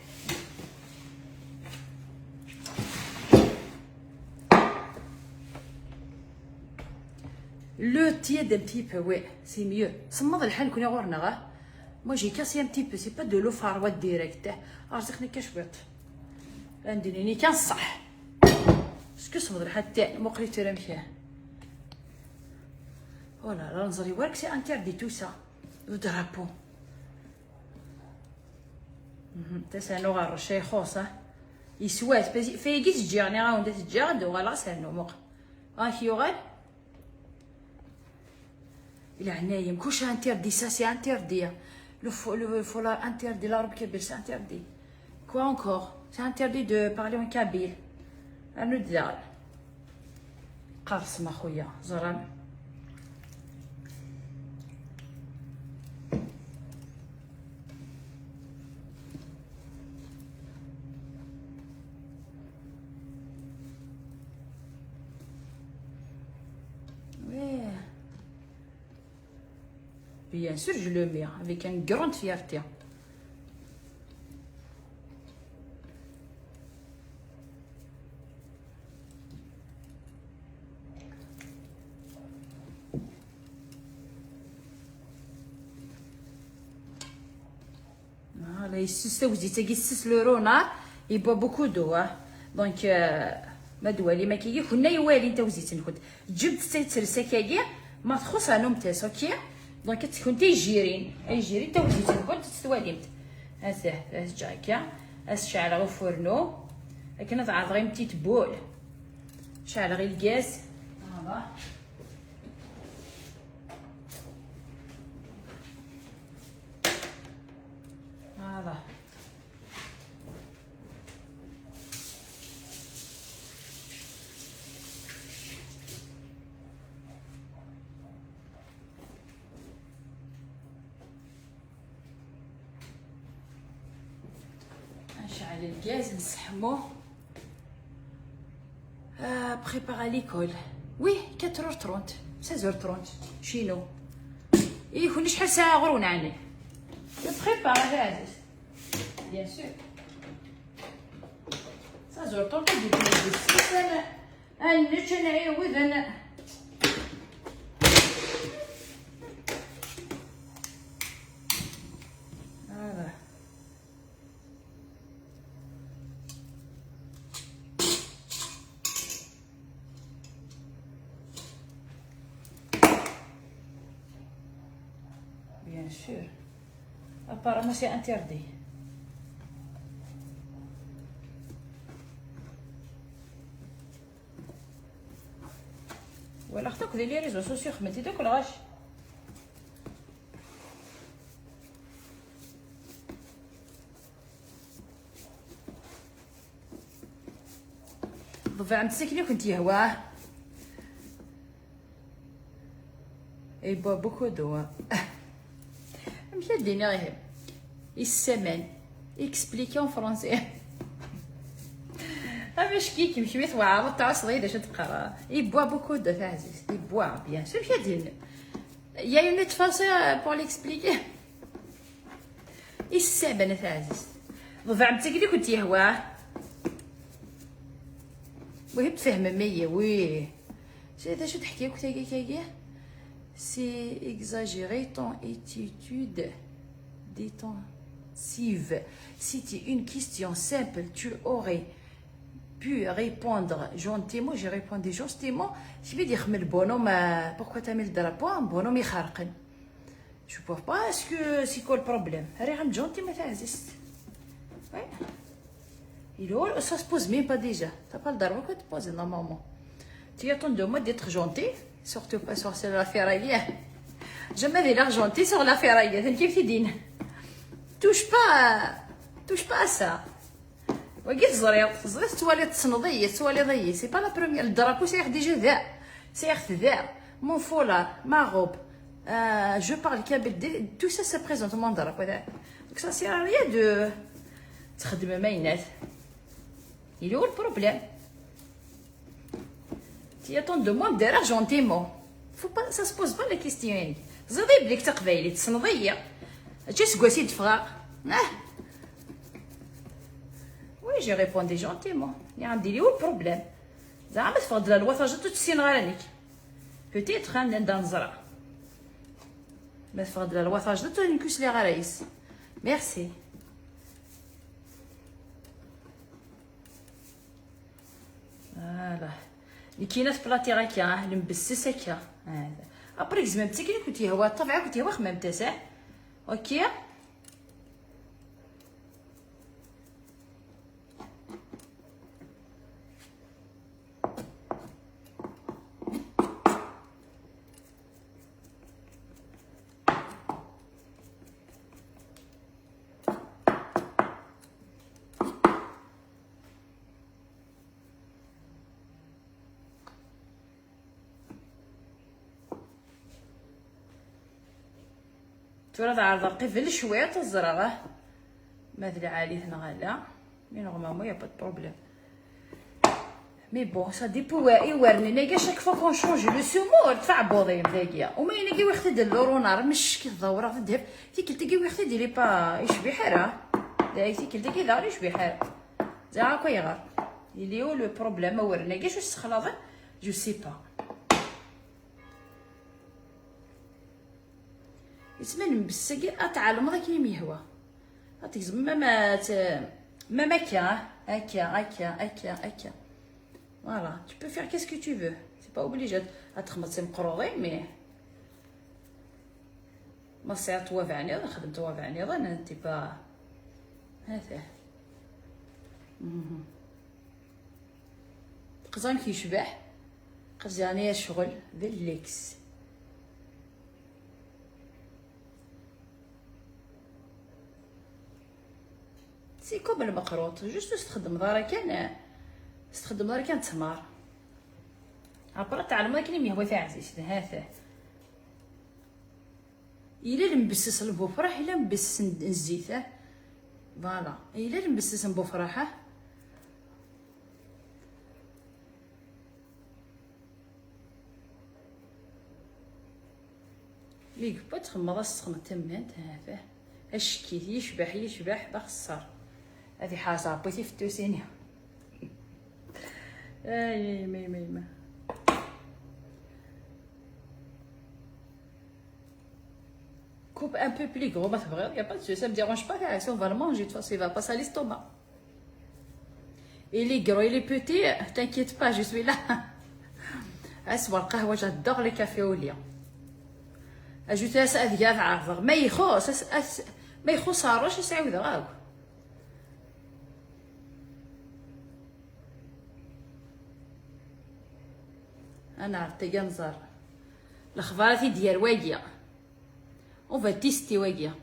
A: Le tiède un petit peu, ouais, c'est mieux. صمد الحال كنا غورنا غا. Moi j'ai cassé un petit peu, c'est pas de l'eau froide direct. رزقني كشبط. عندني كان صح. اسكو صمد حتى مو قريت راه مشى. ولا لا نظري ورك سي انتردي تو سا. لو درابو. تسانو غير شي خوصه. يسوات فيكي تجيرني راه وندات تجارد وغلا سانو موق. كي يغال Il a un couche interdit, ça c'est interdit. Le faut la interdit, l'arabe kabyle c'est interdit. Quoi encore? C'est interdit de parler en kabyle. Un autre dial. قرص ما خويا زران. Bien sûr, je le mets avec une grande fierté. Voilà, يستوزي تاكي 6 لورو نار يبوا بوكو دو. دونك ما دوالي ما كيجي كنا يوالي توزيت نكون جبت تترسا كاكي ما تخص انهم تاس اوكي. دونك تكون تيجيرين اي جيرين توزيت نكون تستواليمت هسه جاكا شعل غو فورنو لكن تعرض غير بتيت بول شعل غير الغاز هذا هذا نشعل الغاز نسحموه. بريبار ليكول وي 4h30 16h30 شينو يكون شحال ساعه غرون عني بريبار هذا بيان سور 16h30 ديك انا نعيود انا هذا bien sûr. Apparemment c'est interdit. ولا اختك دير لي ريزو سوسيو خمتي داك الغاش. ضفا عند السكني كنت يهواه. اي بوكو دو. مشى دينا غير السمان اكسبليكي اون فرونسي. باش كيكي مشي توعرض تاع صغيره اش تقرا يبوا بوكو دو تعزيز يبوا بيان سور مشى دينا يا اون اوت فاسون بور ليكسبليكي السمان تعزيز ضفا عمتك اللي كنت يهواه المهم تفهم مية وي هذا شو تحكي لك تاكي c'est exagéré ton attitude défensive. C'était une question simple, tu aurais pu répondre gentiment. J'ai répondu gentiment. Je vais dire, mais le bonhomme, pourquoi tu as mis le drapeau? Un bonhomme, il kharqen. Je ne vois pas, est-ce que c'est quoi le problème? Regarde, gentiment, ça existe. Ouais. Et ça se pose même pas déjà. Tu n'as pas le drapeau que tu poses normalement. Tu attends de moi d'être gentil. Surtout pas sur la ferraille. Jamais de l'argenté sur la ferraille. Touche pas à ça. وقيت زريط توالي تصنضيه توالي ضيي سي با لا بروميير الدراكو سيخ ديجا ذا سيخ ذا مون فولار ما غوب جو بارل كابل تو سا سا بريزونت مون دراكو ذا دونك سا سير ريا دو تخدم ماينات il est où le problème? Tu attends de moi de gentiment. Faut pas, ça se pose pas la question. زادي بليك تقبايلي تصنضيه جيس كواسي دفغا وي جي ريبوندي جونتيمون يعني عندي لي هو البروبليم زعما تفضل الوثاجه تسين غيرانيك بوتيتر خان نزرع ما تفضل الوثاجه تنكس لي غرايس ميرسي فوالا اللي كاينه في بلاطي غاكا المبسس هكا هذا ابريك زعما اللي كنت هو الطبعه كنت هو خمام تاع اوكي تورا عرض قفل شويه تزرعه مثل عالي هنا غلا مي نورمالمون يا با بروبليم مي بون سا ديبو يورني ناقا شاك فوا كون شونجي لو سومور تفع بوضيم داكيا وما يناقي وقت دير لورونار مش كي الدوره في الذهب تيكل تاكي وقت ديري با يشبي حرا داك تيكل تاكي دار يشبي حرا زعما هاكا يغار اللي هو لو بروبليم ما ورناقاش واش تخلط جو سي با يتمنى نبسكي اتعلم هذاك اللي ميهوا هاتيك ما ماكا هكا voilà tu peux faire qu'est-ce que tu veux c'est pas obligé تخمط سي مقروضين مي ما صير توافعني انا خدمت توافعني انا انت با هذا قزان كيشبح قزانيه شغل بالليكس سي كوب المقروط جوست تخدم دارا كان تمار عبرا تعلم داك اللي هو تاع عزيز هذا الا نبسس البوفراح الا نبسس الزيت فوالا الا نبسس البوفراحه ليك با تخمض السخنه تمنت هذا الشكيت يشبح بخسر هذه حاجه بغيتي في التوسينيه اي ما coupe un peu plus gros ما تبغي y a pas de souci ça me dérange pas car on va le manger de toute façon il va passer à l'estomac il est gros il est petit t'inquiète pas je suis là اسمع القهوه j'adore les cafés au lait اجوت اسال ديال عارضه ما يخص عروش يسعود غاو انا عرفت كنزار الاخبارات ديال واقيه اون فا تيستي واقيه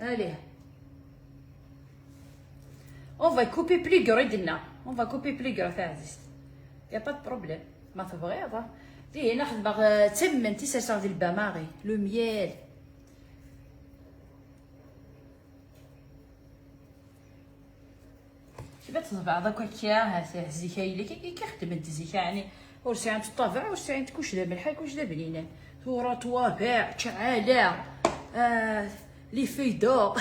A: اليه اون فا كوبي بلي غرو دنا اون فا كوبي بلي غرو تاع عزيز يا با دو بروبليم ما تبغي هذا دي هنا خدمه تمن تيسا ديال الباماغي لو ميال كيفاش تطبع هذاك هكا الزيكا اللي كيخدم الزيكا يعني ورسي عند الطابع ورسي عند كلشي دا ملحه كلشي دا بنينه ثورة طوابع تعالى لي فيدو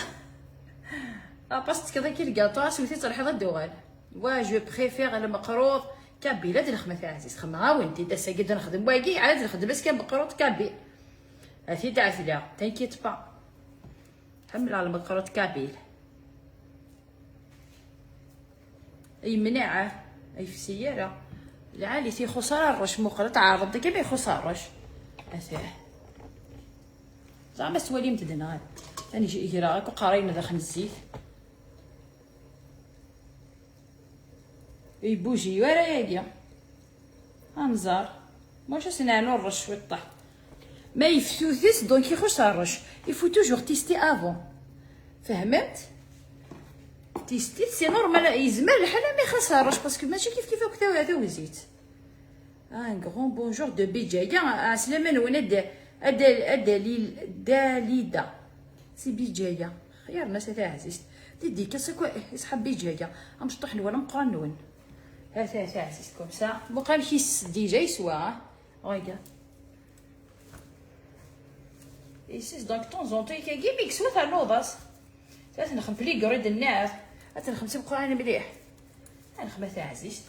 A: باست كذا كي الكاطو سويتي ترحيض الدوغال وا جو بريفير المقروض كابي لا الخدمه تاع عزيز خدمه وانت دا ساكيد نخدم واقي عاد نخدم بس كان مقروض كابي هاتي تعرفي لا تنكيت با حمل على مقروض كابيل اي مناعه اي في السياره العالي تي خساره الرش مقرط عارض كيما يخسر الرش اساه زعما سوالي متدنا راني جي راك وقارين داخل الزيت اي بوجي ورا ياقيا انزار واش سنانو الرش والطح ما يفتوثس دونك يخش الرش يفو توجور تيستي افون فهمت تيستي سي نورمال يزمر الحال ما يخسرش باسكو ماشي كيف هكا هذا وزيت ان غران بونجور دو بيجايا عسلامه نونا داليدا سي بيجايا خير ناس تاع عزيز ديدي كاسكو يسحب بيجايا امشطح ولا مقرنون هذا تاع عزيز كوم سا بقى كيس ديجا يسوا ريغارد ايسيس دونك طون زون طي كي ميكس وثا نوضاس ثلاث نخم بلي قريد الناس حتى نخم سيب قراني مليح نخم تاع عزيز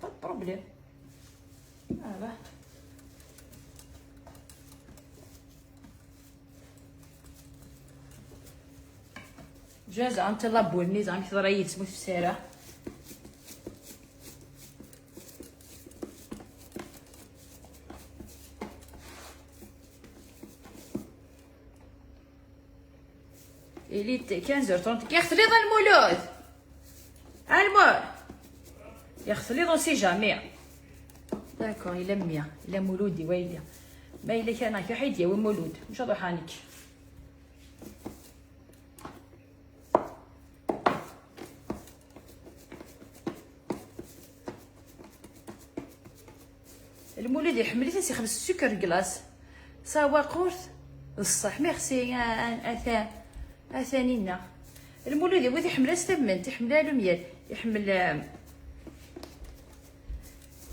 A: با بروبليم فوالا جاز انت لابوني زعما كي راهي تسمو في السيره إليت 15h30 كيغسل لي المولود المول يغسل لي سي جامي داكور إلا 100 إلا مولودي ويلي ما إلا كان هكا حيد يا مولود مش هضو حانك المولود يحمل لي تسي 5 سكر كلاص سوا قرص الصح ميرسي اثانينا المولود يبغي يحملها ستمنت، يحملها لوميال،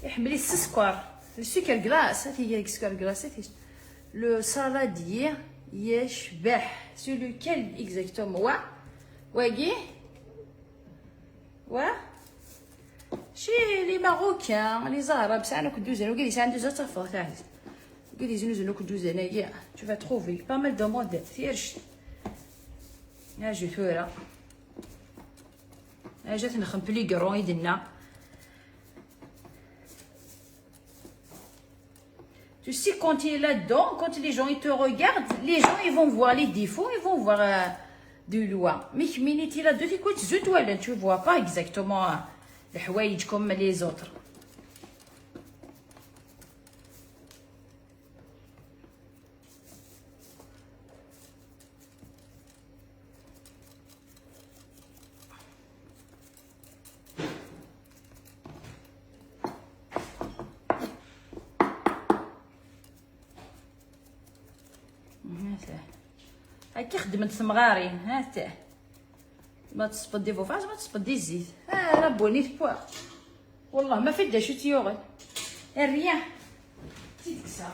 A: يحمل السكر، السكر كلاص، هذه هي السكر كلاص، لو سالاديي يشبح سو لوكال اكزاكتومون واقي شي لي ماروكان لي زهرة بصح انا كنت دوز انا وقال لي عنده زاد تفضل تاع قال لي زنوز كنت دوز انايا tu vas trouver pas mal de mode ثيرش اجي ثورة جات نخم بلي كرون يدنا. Tu sais, quand il est là-dedans, quand les gens ils te regardent, les gens ils vont voir les défauts, ils vont voir de loin. Mais quand il est là-dedans, tu ne vois pas exactement les حوايج comme les autres. هاكي خدمت ثمغارين هاتا ما تصبدي فوفاج ما تصبدي الزيت راه بونيت بوا والله ما فدا شو تيوغل الريان تيكسا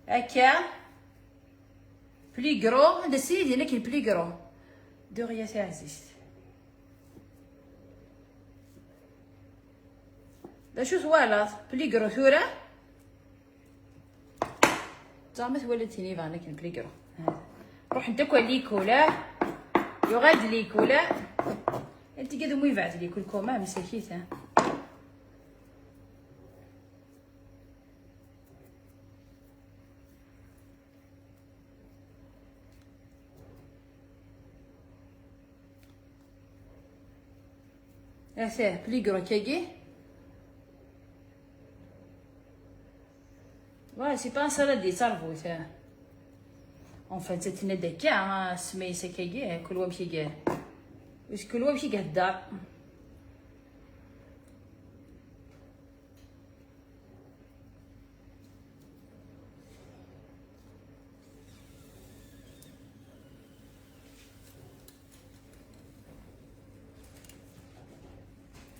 A: هكا بلي كرو هذا السيد هنا كاين بلي كرو دوغيا تاع عزيز لا شو ثوالط بلي كرو ثورة زعما ثولتيني فانا كاين بلي كرو روح انت كواليك ولا يغاد ليك ولا انت قاعد مو يبعث ليك الكوما مساكيته هذا بلي كرو كاكي Ouais, c'est pas un salade des cerveaux, ça. En fait, c'est une déca, mais c'est qu'il كل واحد شي قال. واش كل واحد شي قال الدار.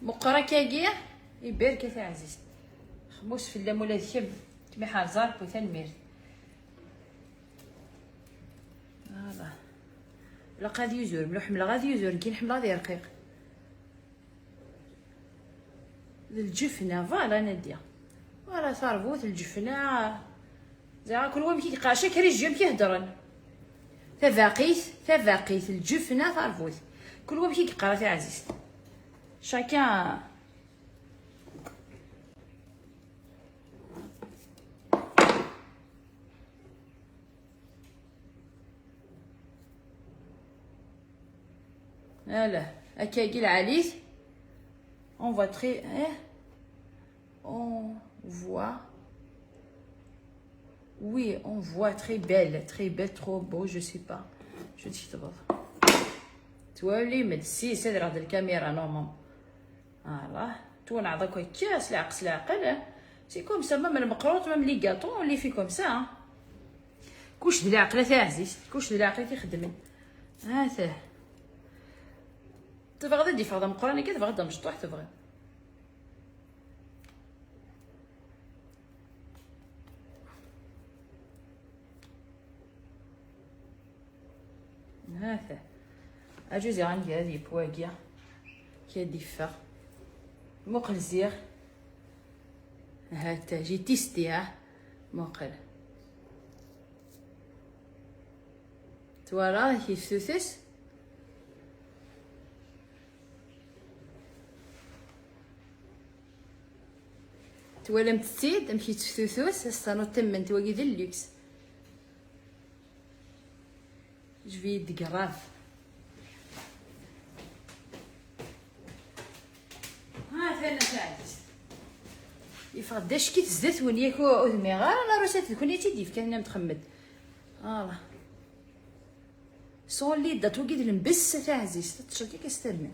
A: مقرا كاكي يبارك يا عزيز. خموس في اللام ولا الشب. تمي حازار بوثان مير فوالا لا غادي يزور ملو حمله غادي يزور كاين حمله غادي رقيق الجفنه فوالا ناديه فوالا صارفوت الجفنه زعما كل واحد كيلقى شكري الجيم كيهضرن تفاقيت الجفنه صارفوت كل واحد كيقرا تاع عزيز شاكان Voilà, accueillir la Alice. On voit très, on voit, oui, on voit très belle, trop beau, je sais pas, je dis pas. Tu vois les médecins, c'est de la caméra normalement. Voilà, tout on a d'accord qui est c'est comme ça, même le macaron, même les gâteaux, on les fait comme ça. كوش د العقله تاع عزيز كوش د العقله تخدم هذا تبغى غادي فرضا مقرانه كي تبغى غدا مشطوح تبغى هذا اجوزي عندي هذه بواقيه كي ديفا مقل زيغ هاتا جي تيستيها مقل توارا هي السوسس توالم تسيد مشيت السوسوس الصانو تمن تواقي ذا اللوكس جو في دقراف يفرداش كي تزدت ونياك ودمي غير انا روسات كوني تيدي كان متخمد فوالا صون لي دات وكيد نبس تاع عزيز تشوكي كيستلمي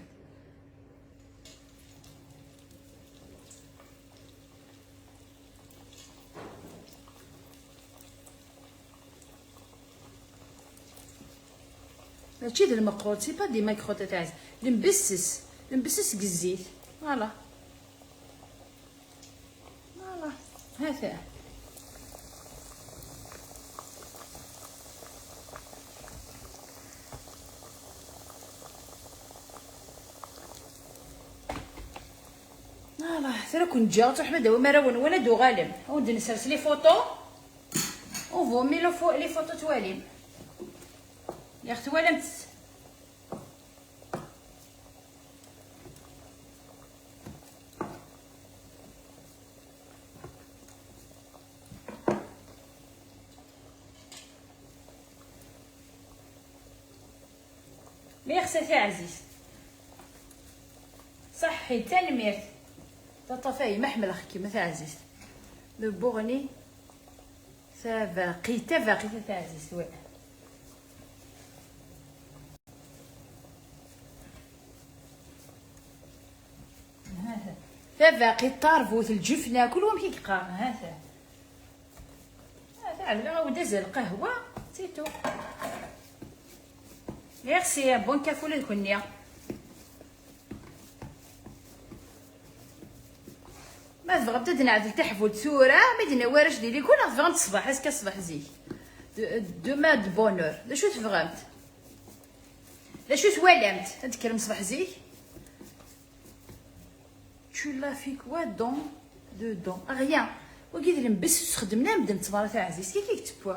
A: ماشي د المقروط سي با دي ماكروط تاع عزيز نبسس كزيت فوالا هذا ترى كنت جات احمد هو مروان وانا دو غالم ودي نسرس لي فوطو وفومي لو فوق لي فوطو تواليم يا اختي ولمت ميرسي تاع عزيز صحي تنميرت تطفاي محمل اخي كيما تاع عزيز لو بوغني سافاقي تاع عزيز وي تافاقي الطرفوت الجفنه كلهم كيقار هذا على وداز القهوه سيتو ميرسي بون كافو للكنيه ما تبغى تبدا نعدل تحفل ثوره ما دينا واش ديري كون تبغى تصبح اسكا الصباح زيك دو ما دو بونور لا شو تبغمت لا شو توالمت تكلم صباح زيك tu l'as fait quoi dedans rien وقيد نبس خدمنا نبدا نتبارا تاع عزيز كيف يكتبوا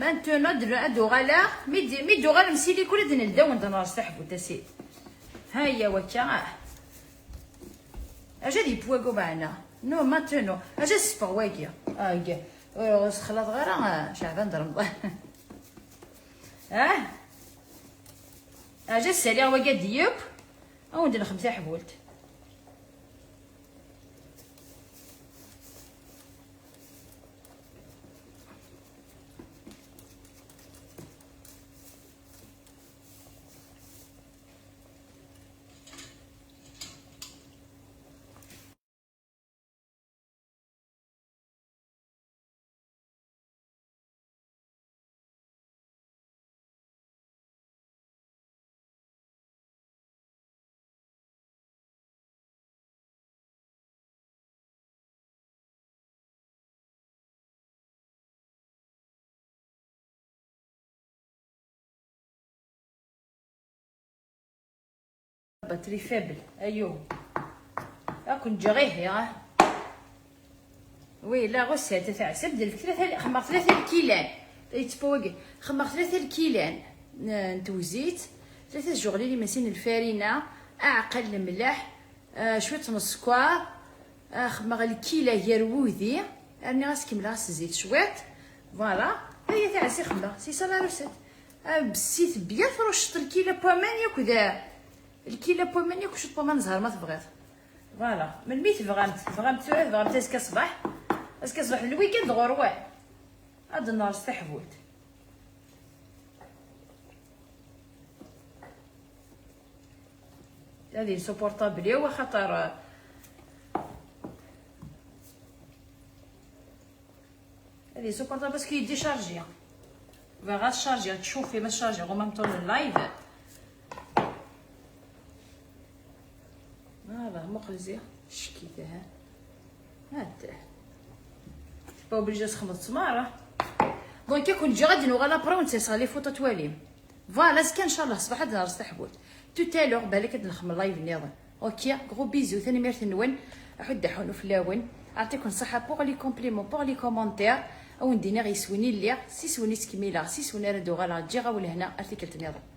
A: maintenant دو غالا مي دو غالا مسيلي كل دنا نداو ندنا صاحبو تاسي هيا وكا اجا دي بواغو معنا نو ماتنو اجا سبا واكيا خلاط غير شعبان رمضان اجا السالي واكا ديوب او ندير خمسه حبولت باتري فابل ايوه كنت جريه وي لا غسالة تاع عسل درت خمر 3 كيلان يتبوكي خمر 3 كيلان نتوزيت 3 جوغلي لي ماسين الفارينه اعقل الملح شويه السكر خمر الكيله هي روذي راني غاسكمل غاس الزيت شويه فوالا هي تاع سي خمر سي سا لا روسيت بالزيت بيان فرشط الكيله بومان ياك الكيله بومان ياك شويه بومان زهر ما تبغيت فوالا من ميت فغمت اسكا صباح الويكاند غروه هاد النهار استحبولت هذه سوبورطابل هو خاطر هذه سوبورطابل باسكو يدي شارجي فغا شارجي تشوفي ما شارجي غو مام طول اللايف فوالا مقلزي شكيتها هاته با اوبليجي تخمط تماره دونك كون تجي غادي نوغالا برونسيس لي فوطو تواليم فوالا سكان ان شاء الله صباح هاد النهار استحبوت تو تالور بالك نخمم لايف نيضا اوكي غرو بيزو ثاني ميرت نون احد حونو فلاون عطيكم الصحه بوغ لي كومبليمون بوغ لي كومونتير او ندينا غيسوني لي سي سونيت كميله سي سوني راه دوغالا تجي غاول هنا ارتيكل نيضا